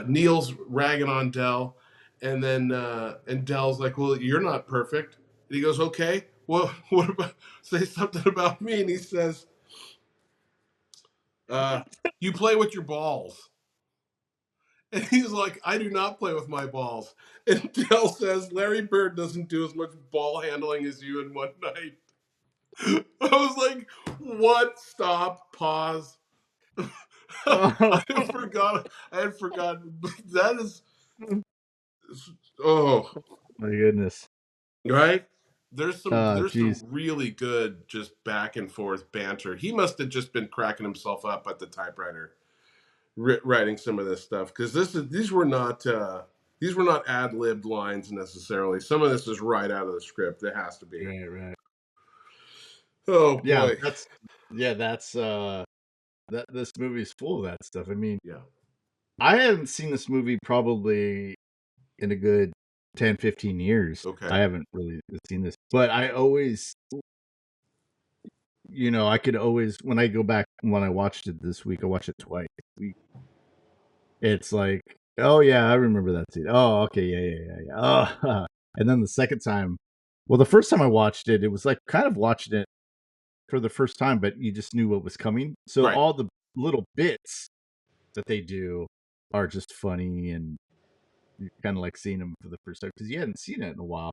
Neil's ragging on Dell, and Dell's like, "Well, you're not perfect." And he goes, "Okay, well, what about say something about me?" And he says, "You play with your balls." And he's like, "I do not play with my balls." And Dell says, "Larry Bird doesn't do as much ball handling as you in one night." I was like, "What? Stop. Pause." Oh, I had forgot. I had forgotten. That is, oh, my goodness. right. There's some Geez. really good just back and forth banter. He must have just been cracking himself up at the typewriter writing some of this stuff, because these were not ad libbed lines necessarily. Some of this is right out of the script. It has to be. Right. Right. Oh Yeah. boy. That's that this movie's full of that stuff. I mean, Yeah. I haven't seen this movie probably in a good 10, 15 years. I Okay. haven't really seen this, but I always, I could always, when I go back, when I watched it this week, I watched it twice. It's like, oh yeah, I remember that scene. Oh, okay, yeah. Oh, and then the second time, well, the first time I watched it, it was like kind of watching it for the first time, but you just knew what was coming. So Right. all the little bits that they do are just funny, and you're kind of like seeing them for the first time because you hadn't seen it in a while.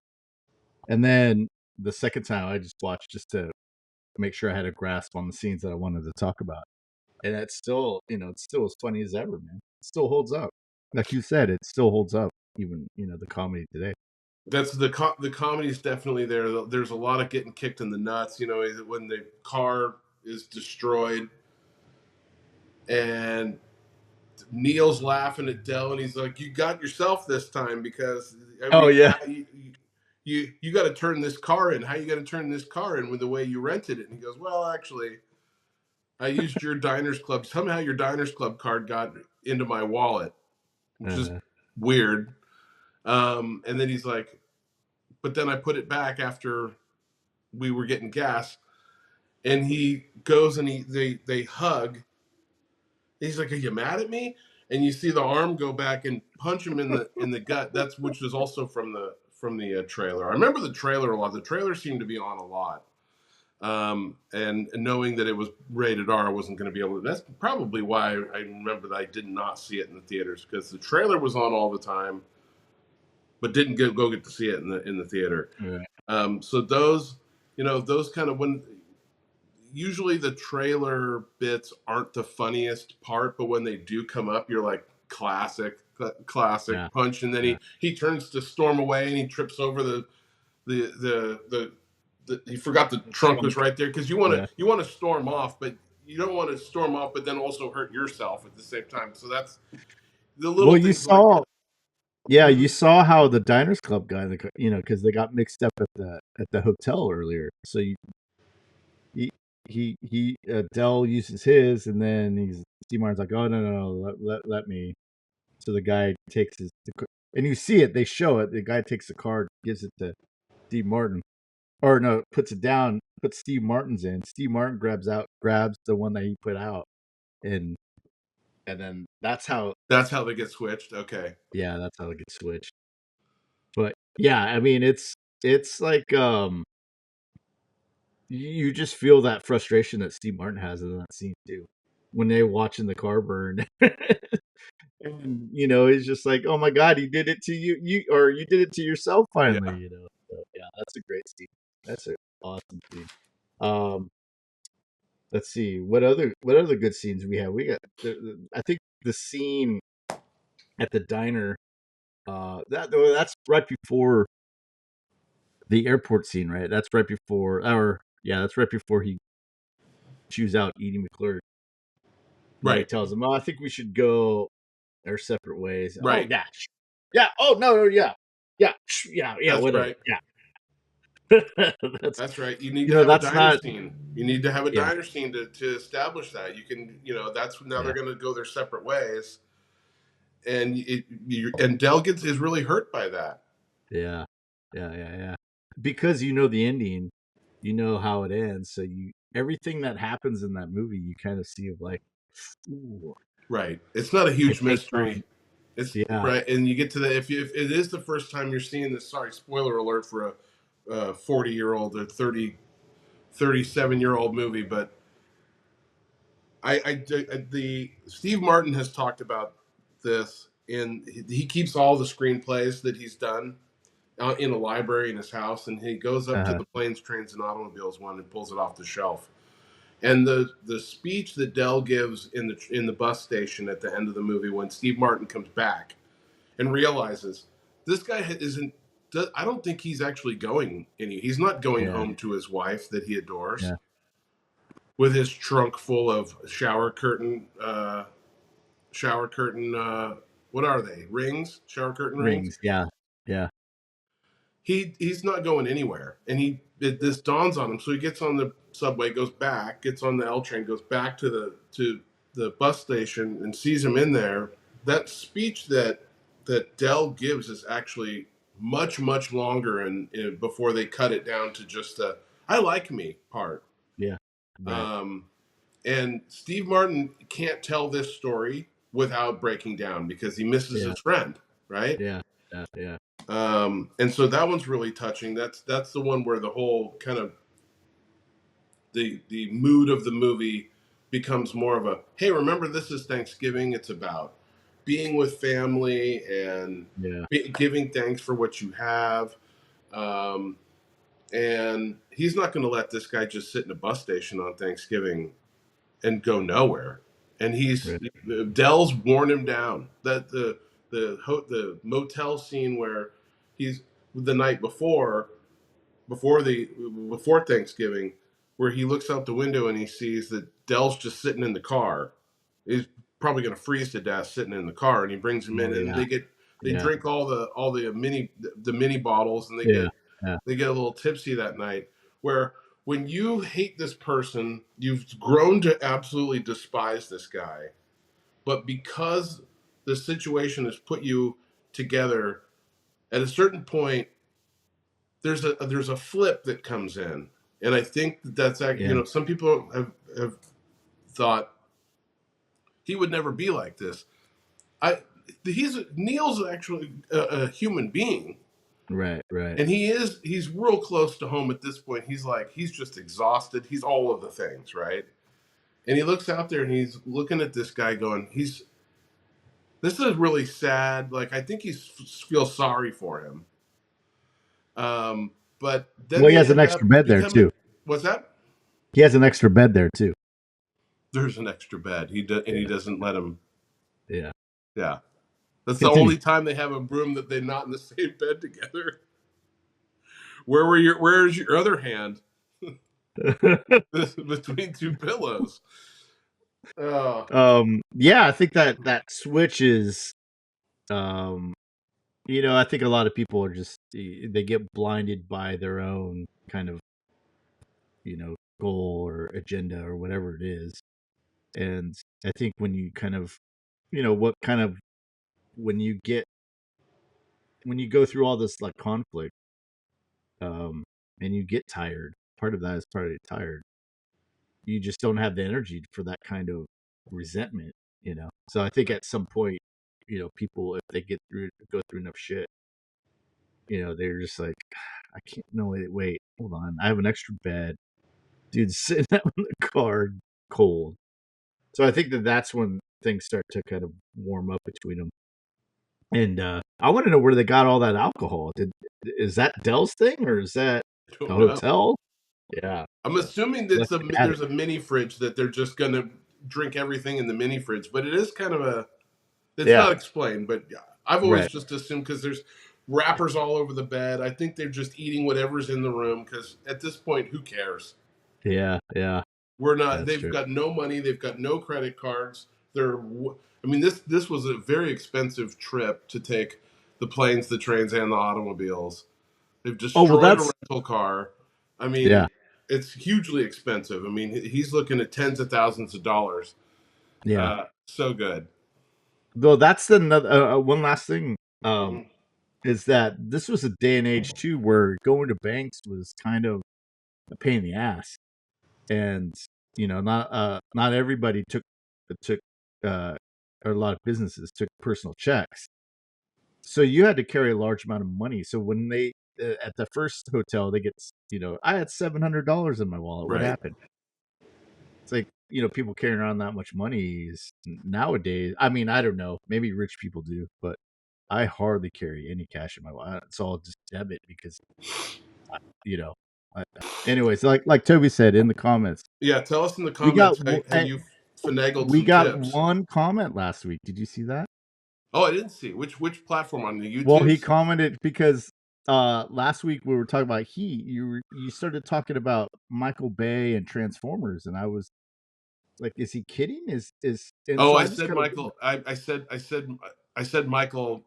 And then the second time, I just watched just to make sure I had a grasp on the scenes that I wanted to talk about. and it's still, it's still as funny as ever, man. It still holds up. Like you said, it still holds up, even the comedy today. That's the comedy is definitely there. There's a lot of getting kicked in the nuts. You know, when the car is destroyed and Neil's laughing at Dell, and he's like, "You got yourself this time because I Oh mean, yeah. you got to turn this car in. How you got to turn this car in with the way you rented it?" And he goes, "Well, actually, I used your Diners Club. Somehow your Diners Club card got into my wallet, which is Uh, weird." And then he's like, "But then I put it back after we were getting gas." And he goes and they hug. He's like, "Are you mad at me?" And you see the arm go back and punch him in the gut. That's which is also from the trailer. I remember the trailer a lot. The trailer seemed to be on a lot. And knowing that it was rated R, I wasn't going to be able to. That's probably why I remember that I did not see it in the theaters because the trailer was on all the time, but didn't go get to see it in the theater. right. So those, those kind of when usually the trailer bits aren't the funniest part, but when they do come up, you're like classic Yeah. punch, and then Yeah. he turns to storm away and he trips over the he forgot the trunk was Trunk. right there because Yeah. you want to storm off, but you don't want to storm off, but then also hurt yourself at the same time. So that's the little Well, you things like saw, that. yeah, Mm-hmm. you saw how the Diners Club guy, because they got mixed up at the hotel earlier. So he Dell uses his, and then Steve Martin's like, oh no, let me. So the guy takes and you see it. They show it. The guy takes the card, gives it to Steve Martin, or no, puts it down, puts Steve Martin's in. Steve Martin grabs the one that he put out, and then that's how, That's how they get switched. Okay. yeah, that's how it gets switched. But yeah, I mean, it's like, you just feel that frustration that Steve Martin has in that scene too, when they watching the car burn. And he's just like, oh my god, he did it to you, or you did it to yourself finally. Yeah. So yeah, that's a great scene. That's an awesome scene. um let's see, what other good scenes we have. We got I think the scene at the diner, that's right before the airport scene, right? That's right before, or yeah, that's right before he chews out Edie McClure. He Right. tells him, oh, I think we should go our separate ways. Oh Right. yeah, yeah, oh no, yeah, yeah, yeah, That's whatever, right. yeah. that's That's right. You need to have a that's diner not, scene. You need to have a yeah, diner scene to establish that. You can, that's now yeah, they're going to go their separate ways. And and Dell is really hurt by that. yeah, yeah, because the ending, how it ends, so you everything that happens in that movie, you kind of see of like, ooh, Right. It's not a I huge take on, mystery. It's yeah, right. And you get to the, if it is the first time you're seeing this, sorry, spoiler alert for a 40-year-old or 37-year-old movie, but the Steve Martin has talked about this in he keeps all the screenplays that he's done in a library in his house, and he goes up to uh-huh, the Planes, Trains, and Automobiles one and pulls it off the shelf. And the speech that Dell gives in the bus station at the end of the movie when Steve Martin comes back and realizes this guy isn't. I don't think he's actually going any. He's not going yeah, home to his wife that he adores yeah, with his trunk full of shower curtain. What are they? Rings? Shower curtain rings? rings, yeah, yeah, He's not going anywhere, and this dawns on him. So he gets on the subway, goes back, gets on the L train, goes back to the bus station, and sees him in there. That speech that Dell gives is actually much longer, and before they cut it down to just the "I like me" part. yeah, right, Um, and Steve Martin can't tell this story without breaking down because he misses yeah, his friend, right? yeah, yeah, yeah, And so that one's really touching. That's the one where the whole kind of the mood of the movie becomes more of a, hey, remember this is Thanksgiving. It's about being with family and yeah, giving thanks for what you have. Um, and he's not going to let this guy just sit in a bus station on Thanksgiving and go nowhere. and he's Right. Dell's worn him down. That the motel scene where he's the night before Thanksgiving, where he looks out the window and he sees that Dell's just sitting in the car. He's probably going to freeze to death sitting in the car, and he brings him Oh in, and yeah. they Yeah. drink all the mini bottles, and Yeah. Yeah. they get a little tipsy that night. Where when you hate this person, you've grown to absolutely despise this guy, but because the situation has put you together, at a certain point there's a flip that comes in, and I think that's Yeah. some people have thought he would never be like this. I he's Neil's actually a human being, Right. Right. and he's real close to home at this point. He's just exhausted. He's all of the things, right? And he looks out there and he's looking at this guy going, he's this is really sad. Like I think he feels sorry for him. Um, but then Well, he they has an end extra up bed there becoming. too. What's that? He has an extra bed there too. There's an extra bed. And he Yeah. doesn't let him. Yeah. Yeah, that's the Continue. only time they have a room that they're not in the same bed together. Where's your other hand between two pillows? Oh, Yeah, I think that switch is um I think a lot of people are just they get blinded by their own kind of, goal or agenda or whatever it is. And I think when you kind of, what kind of when you get when you go through all this like conflict, um and you get tired, part of that is probably tired. You just don't have the energy for that kind of resentment. So I think at some point, people, if they go through enough shit, they're just like, I can't. No, wait, hold on. I have an extra bed, dude, sitting out in the car, cold. So I think that's when things start to kind of warm up between them. And I want to know where they got all that alcohol. Is that Dell's thing or is that I the don't know. hotel? Yeah, I'm assuming left it at it. there's a mini fridge that they're just gonna drink everything in the mini fridge, but it is kind of a it's Yeah, not explained. But yeah, I've always right. just assumed because there's wrappers all over the bed. I think they're just eating whatever's in the room because at this point, who cares? Yeah, yeah, We're not. that's They've true. got no money. They've got no credit cards. I mean, this was a very expensive trip to take the planes, the trains, and the automobiles. They've Oh well, destroyed a that's rental car. I yeah, mean, it's hugely expensive. I mean, he's looking at tens of thousands of dollars. yeah. So good. Though that's another one last thing. Um, Hmm. is that this was a day and age too where going to banks was kind of a pain in the ass, and not everybody took uh, or a lot of businesses took personal checks, so you had to carry a large amount of money. So when they at the first hotel, they get I had $700 in my wallet. What Right. happened? It's like people carrying around that much money is nowadays. I mean, I don't know. Maybe rich people do, but I hardly carry any cash in my wallet. It's all just debit because you know. Anyways, like Toby said in the comments, Yeah. Tell us in the we got comments how you finagled we some got tips. one comment last week. Did you see that? Oh, I didn't see which platform on the Well, he YouTubes. commented because last week we were talking about Heat. You started talking about Michael Bay and Transformers, and I was like, is he kidding? Is and Oh, so I I just said kind of Michael. I said Michael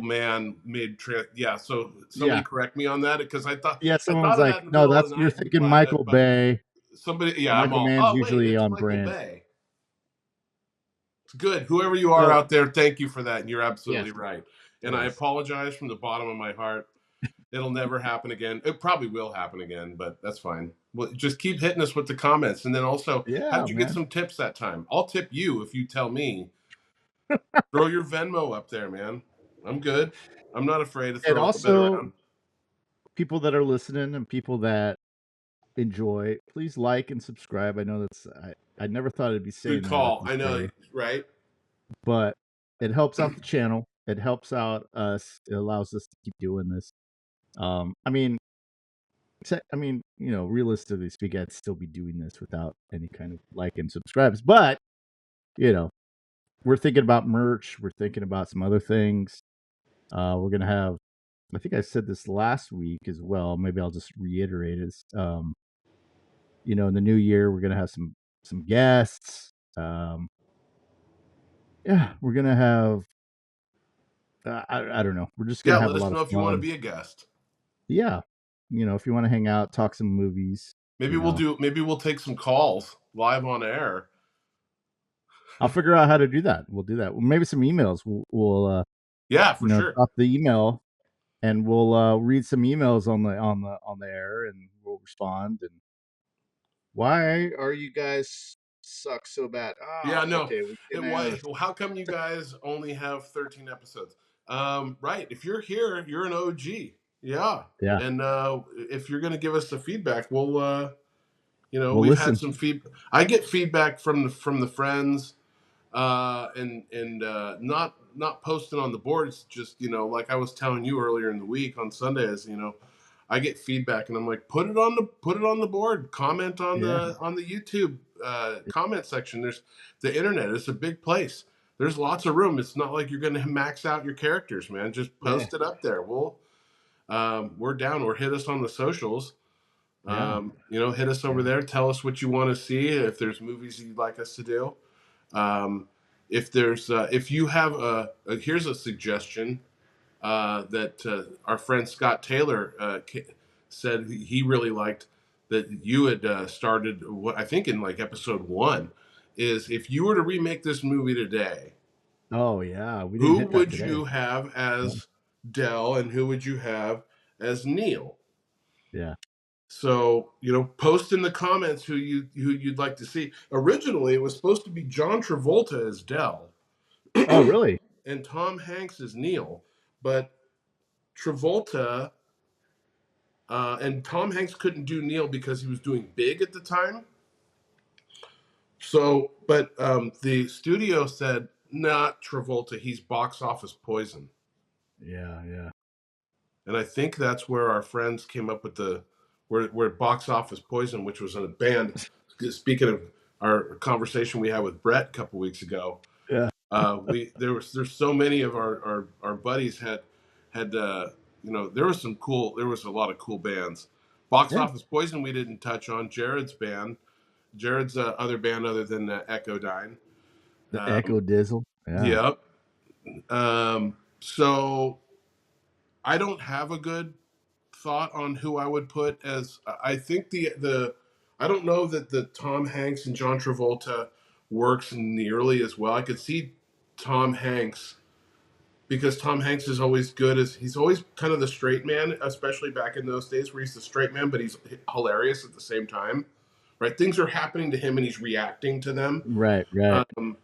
Mann made. Yeah. So somebody yeah. correct me on that because Yeah, I someone's thought of like, that in the no, middle of that's the you're night, thinking Michael but Bay. somebody. Yeah. I'm Michael all. Mann's Oh wait, usually it's on Michael brand. Bay. It's good. Whoever you are So out there, thank you for that. And you're absolutely yes, right. And I yes, apologize from the bottom of my heart. It'll never happen again. It probably will happen again, but that's fine. Well, just keep hitting us with the comments. And then also, how yeah, did you get man. some tips that time? I'll tip you if you tell me. Throw your Venmo up there, man. I'm good. I'm not afraid to And throw a little bit also around. people that are listening and people that enjoy, please like and subscribe. I know I never thought I'd be Good saying that at call. this I know, day, right? but it helps out the channel. It helps out us. It allows us to keep doing this. I mean, realistically speaking, I'd still be doing this without any kind of like and subscribes. But you know, we're thinking about merch. We're thinking about some other things. We're gonna have. I think I said this last week as well. Maybe I'll just reiterate it. In the new year, we're gonna have some guests. Yeah, we're gonna have. I don't know. We're just Yeah, gonna have let a us lot of know if you want to fun. be a guest. Yeah, if you want to hang out, talk some movies. Maybe You know, maybe we'll take some calls live on air. I'll figure out how to do that. We'll do that. Well, maybe some emails. We'll Yeah, for sure. drop the email and we'll read some emails on the air and we'll respond. And why are you guys suck so bad? Yeah, Oh, no. okay, we can Why? How come you guys only have 13 episodes? Right. If you're here, you're an OG. Yeah. yeah, And if you're going to give us the feedback, we'll, we'll we've had listen. some feedback. I get feedback from the friends, and not posting on the boards. Just like I was telling you earlier in the week on Sundays. I get feedback, and I'm like, put it on the board. Comment on Yeah, the YouTube comment section. There's the internet. It's a big place. There's lots of room. It's not like you're going to max out your characters, man. Just yeah, post it up there. We're down. Or hit us on the socials. yeah, Hit us over yeah, there. Tell us what you want to see. If there's movies you'd like us to do. Um, if you have here's a suggestion that our friend Scott Taylor said he really liked that you had started. What I think in like episode 1 is if you were to remake this movie today, oh yeah, we didn't who hit that would today. you have Yeah, as Dell and who would you have as Neil? yeah. So post in the comments who you'd like to see. Originally, it was supposed to be John Travolta as Dell Oh really? and Tom Hanks as Neil, but Travolta and Tom Hanks couldn't do Neil because he was doing Big at the time. So, but the studio said, not Travolta, he's box office poison. Yeah, yeah, And I think that's where our friends came up with where box office poison, which was a band. Speaking of our conversation we had with Brett a couple weeks ago, yeah, there's so many of our buddies had there was a lot of cool bands. Box yeah. office poison we didn't touch on. Jared's other band other than Echo Dine. The Echo Dizzle. Yeah. Yep. So I don't have a good thought on who I would put as. I think the I don't know that the Tom Hanks and John Travolta works nearly as well. I could see Tom Hanks because Tom Hanks is always good as he's always kind of the straight man, especially back in those days where he's the straight man, but he's hilarious at the same time. Right? Things are happening to him and he's reacting to them. Right, right. Um,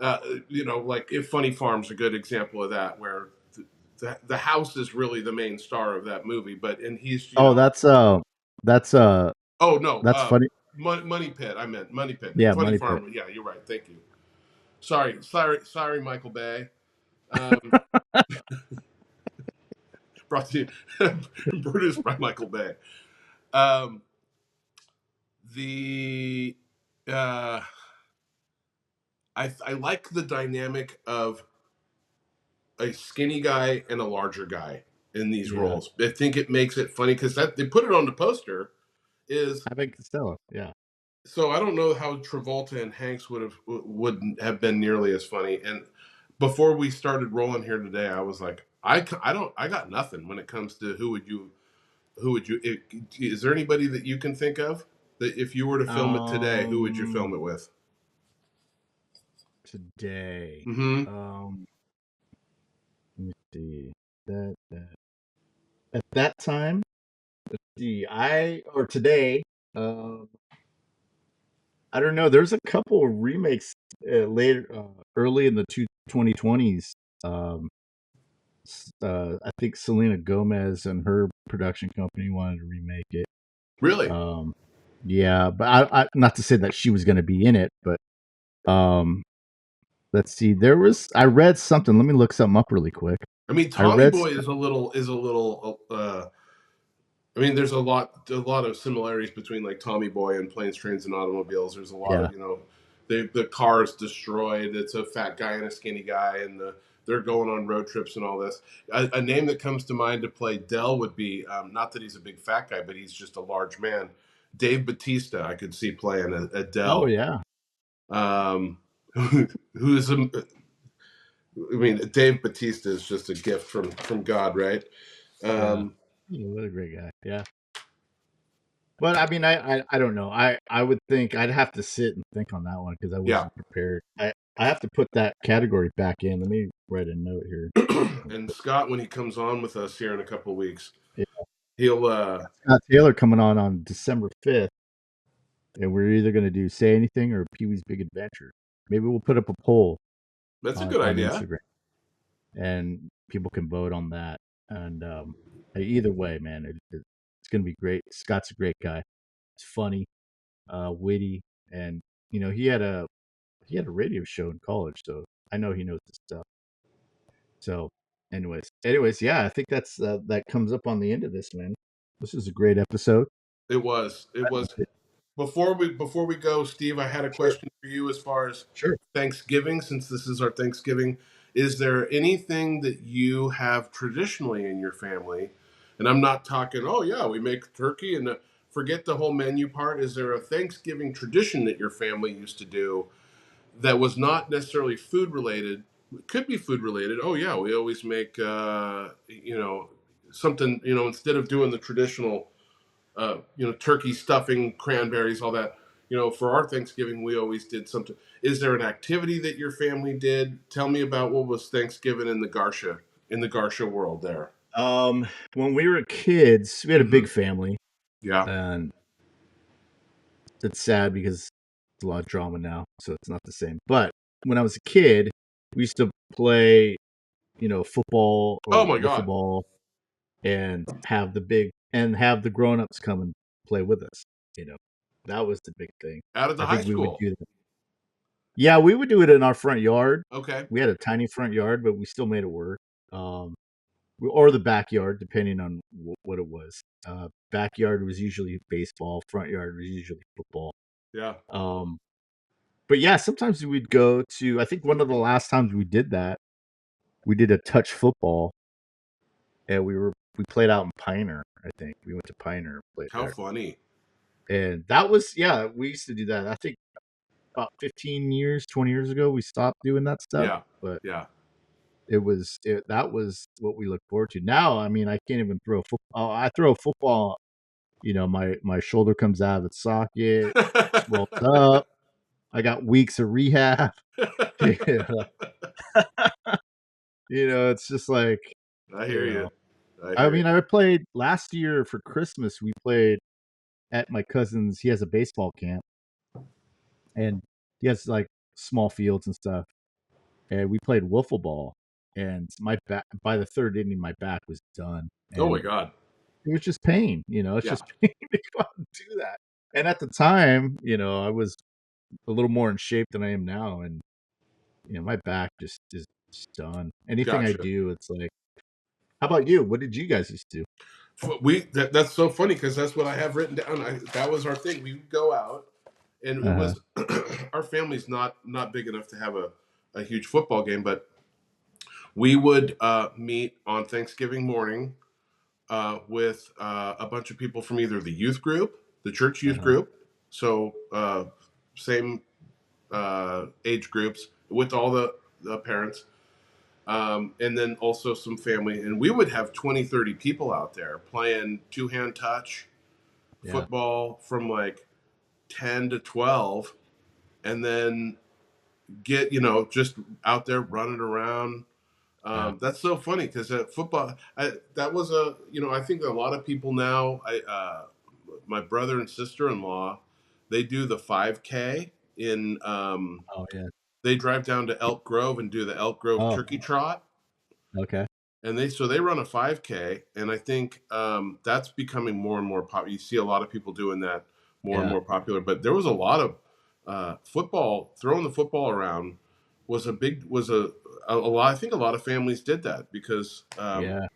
like if Funny Farm's a good example of that, where the house is really the main star of that movie, but and he's Oh, that's oh no, that's funny. Money Pit. I meant Money Pit. Yeah, Funny Money Pit. Farm. Yeah, you're right. Thank you. Sorry, Michael Bay. Um, brought to you, produced by Michael Bay. Um, the uh, I like the dynamic of a skinny guy and a larger guy in these Yeah. roles. I think it makes it funny because that they put it on the poster. Is Abbott Costello. Yeah. so I don't know how Travolta and Hanks wouldn't have been nearly as funny. And before we started rolling here today, I was like, I got nothing when it comes to who would you is there anybody that you can think of that if you were to film it today, who would you film Um it with? Today. Mm-hmm. Let me see. That at that time, see, I or today, um I don't know. There's a couple of remakes later, early in the 2020s. Um, I think Selena Gomez and her production company wanted to remake it. Really? Um, yeah, but I not to say that she was going to be in it, but um, let's see. I read something. Let me look something up really quick. I mean, I Tommy read. Boy is a little. I mean, there's a lot of similarities between like Tommy Boy and Planes, Trains, and Automobiles. There's a lot Yeah, of the car is destroyed. It's a fat guy and a skinny guy, and they're going on road trips and all this. A name that comes to mind to play Dell would be not that he's a big fat guy, but he's just a large man. Dave Batista, I could see playing a Oh Dell. yeah, Um, who's I mean, Dave Batista is just a gift from God, right? yeah. Um, Oh, what a great guy. Yeah. But I mean, I don't know. I would think I'd have to sit and think on that one because I yeah, wasn't prepared. I have to put that category back in. Let me write a note here. and Scott, when he comes on with us here in a couple of weeks, Yeah. he'll Scott Taylor coming on December 5th, and we're either going to do Say Anything or Pee Wee's Big Adventure. Maybe we'll put up a poll that's a on good idea. Instagram, and people can vote on that. And either way, man, it's going to be great. Scott's a great guy. It's funny, witty, and he had a radio show in college, so I know he knows this stuff. So, anyways, yeah, I think that comes up on the end of this, man. This is a great episode. It I was. loved it. Before we go, Steve, I had a Sure, question for you as far as sure. Thanksgiving, since this is our Thanksgiving. Is there anything that you have traditionally in your family? And I'm not talking, oh yeah, we make turkey and forget the whole menu part. Is there a Thanksgiving tradition that your family used to do that was not necessarily food related? It could be food related. Oh yeah, we always make something, instead of doing the traditional turkey stuffing, cranberries, all that. For our Thanksgiving, we always did something. Is there an activity that your family did? Tell me about what was Thanksgiving in the Garsha world there. When we were kids, we had a Hmm. big family, Yeah, and it's sad because it's a lot of drama now, so it's not the same. But when I was a kid, we used to play, football oh or my wiffle God, ball, and have the grown-ups come and play with us. You know, that was the big thing. out of the I high think we would school. do that. Yeah, we would do it in our front yard. Okay. We had a tiny front yard, but we still made it work. Um, or the backyard, depending on what it was. Backyard was usually baseball. Front yard was usually football. Yeah. Um, but yeah, sometimes we'd go to. I think one of the last times we did that, we did a touch football, and we played out in Pioneer. I think we went to Pioneer and played How there, funny. and that was yeah. We used to do that. I think about 15 years, 20 years ago, we stopped doing that stuff, Yeah. but Yeah. that was what we look forward to. Now, I mean, I can't even throw a football. I throw a football, my shoulder comes out of its socket, swells up. I got weeks of rehab. Yeah. It's just like, I you hear you. know. I I hear mean, you. I played last year for Christmas. We played at my cousin's. He has a baseball camp, and he has like small fields and stuff. And we played wiffle ball. And my back by the third inning, my back was done, Oh my and God. it was just pain. It's Yeah. just pain to go out and do that. And at the time, I was a little more in shape than I am now, and my back just is just done. Anything I Gotcha. do, it's like, how about you? What did you guys used to do? That's so funny because that's what I have written down. That was our thing. We would go out, and it Uh-huh. was our family's not big enough to have a huge football game, but we would meet on Thanksgiving morning with a bunch of people from either the youth group, the church youth Uh-huh. group, so same age groups with all the parents, and then also some family. And we would have 20, 30 people out there playing two-hand touch Yeah. football from like 10 to 12, and then get, just out there running around. Yeah. That's so funny because football, that was I think a lot of people now, my brother and sister-in-law, they do the 5K in, Oh yeah. they drive down to Elk Grove and do the Elk Grove Oh, Turkey Trot. okay. And they run a 5K, and I think that's becoming more and more popular. You see a lot of people doing that, more and Yeah. more popular. But there was a lot of football, throwing the football around was a lot. I think a lot of families did that because Yeah.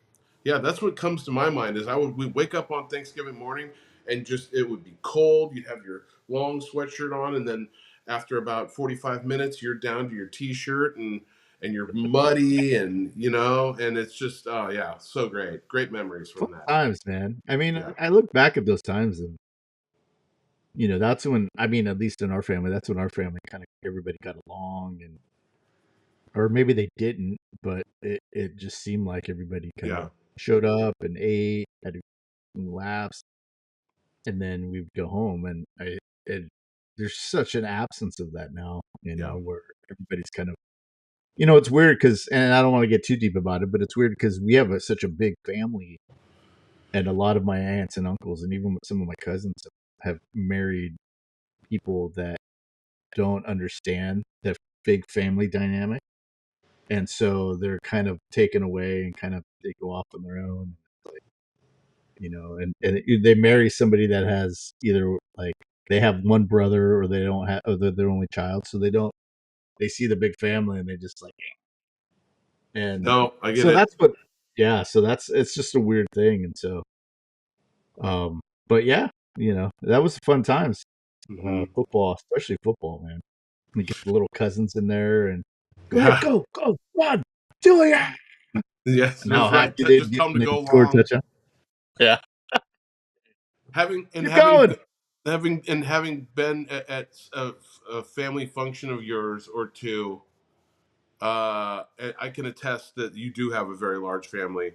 yeah, that's what comes to my mind is we wake up on Thanksgiving morning and just it would be cold. You'd have your long sweatshirt on, and then after about 45 minutes, you're down to your t-shirt and you're muddy and and it's just oh yeah, so great memories Fun from that. times, man. I mean, Yeah, I look back at those times and that's when, I mean, at least in our family, that's when our family kind of everybody got along, and or maybe they didn't, but it just seemed like everybody kind yeah, of showed up and ate, had laughs, and then we'd go home. And there's such an absence of that now, yeah, where everybody's kind of, it's weird because, and I don't want to get too deep about it, but it's weird because we have such a big family, and a lot of my aunts and uncles, and even some of my cousins have married people that don't understand the big family dynamic, and so they're kind of taken away and kind of they go off on their own, like, and they marry somebody that has either like they have one brother or they don't have, or they're their only child, so they see the big family and they just like, and no, I get so it. that's what, yeah, so that's it's just a weird thing. And so but yeah, that was fun times. Hmm. Football, especially football, man. You get the little cousins in there and go ahead, Yeah, go, one, Julia. yes, And how that's happy right. they'd Just get tell them to when go they'd score a along. touchdown. Yeah, having and keep having going. having been at a family function of yours or two, I can attest that you do have a very large family,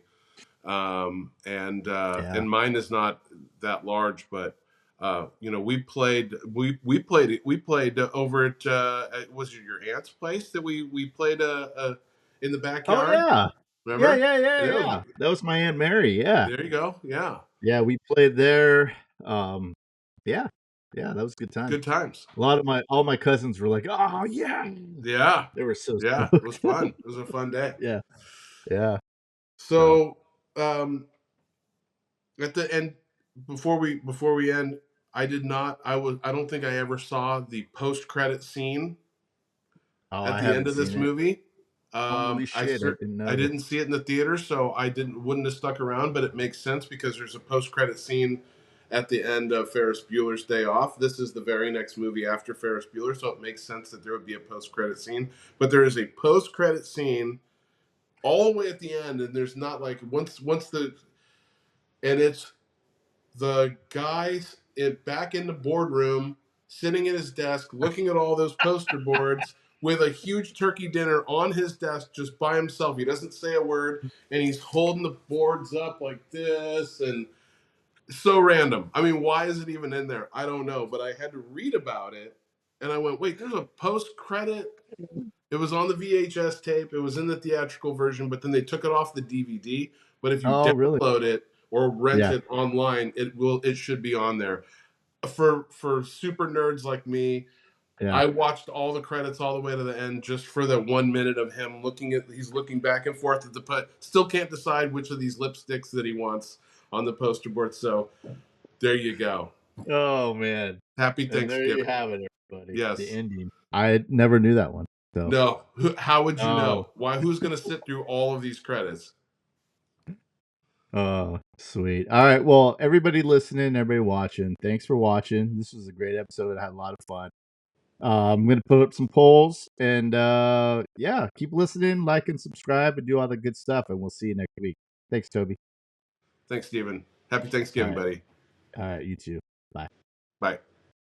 Yeah. and mine is not that large, but we played over was it your aunt's place that we played in the Oh backyard? yeah. Yeah, Remember? yeah, yeah, Yeah, yeah. That was my Aunt Mary. Yeah. there you go. Yeah, Yeah, we played there. Um, yeah. Yeah, that was a good time. good times. A lot of my all my cousins were like, "Oh yeah." Yeah, They were so yeah, it was stoked. fun. It was a fun day. Yeah. Yeah. So, So at the end, before we end, I don't think I ever saw the post credit scene oh, at I the end haven't of this seen it. movie. Holy shit, I didn't I know. didn't see it in the theater, so I wouldn't have stuck around. But it makes sense because there's a post credit scene at the end of Ferris Bueller's Day Off. This is the very next movie after Ferris Bueller, so it makes sense that there would be a post credit scene. But there is a post credit scene all the way at the end, and there's not like once the and it's the guys back in the boardroom, sitting at his desk, looking at all those poster boards with a huge turkey dinner on his desk just by himself. He doesn't say a word, and he's holding the boards up like this, and so random. I mean, why is it even in there? I don't know, but I had to read about it, and I went, wait, there's a post credit. It was on the VHS tape. It was in the theatrical version, but then they took it off the DVD. But if you Oh, really? download it or rent Yeah. it online, it should be on there. For super nerds like me, Yeah. I watched all the credits all the way to the end just for the 1 minute of him he's looking back and forth at the put. Still can't decide which of these lipsticks that he wants on the poster board. So there you go. Oh man. Happy And there you Thanksgiving. have it, everybody. The Yes. ending. I never knew that one. So, No. How would you oh, know? Why? Who's going to sit through all of these credits? oh, sweet. All right. Well, everybody listening, everybody watching, thanks for watching. This was a great episode. I had a lot of fun. I'm gonna put up some polls, and yeah, keep listening, like and subscribe, and do all the good stuff. And we'll see you next week. Thanks, Toby. Thanks, Steven. Happy All Thanksgiving, right. buddy. All right. You too. Bye. Bye.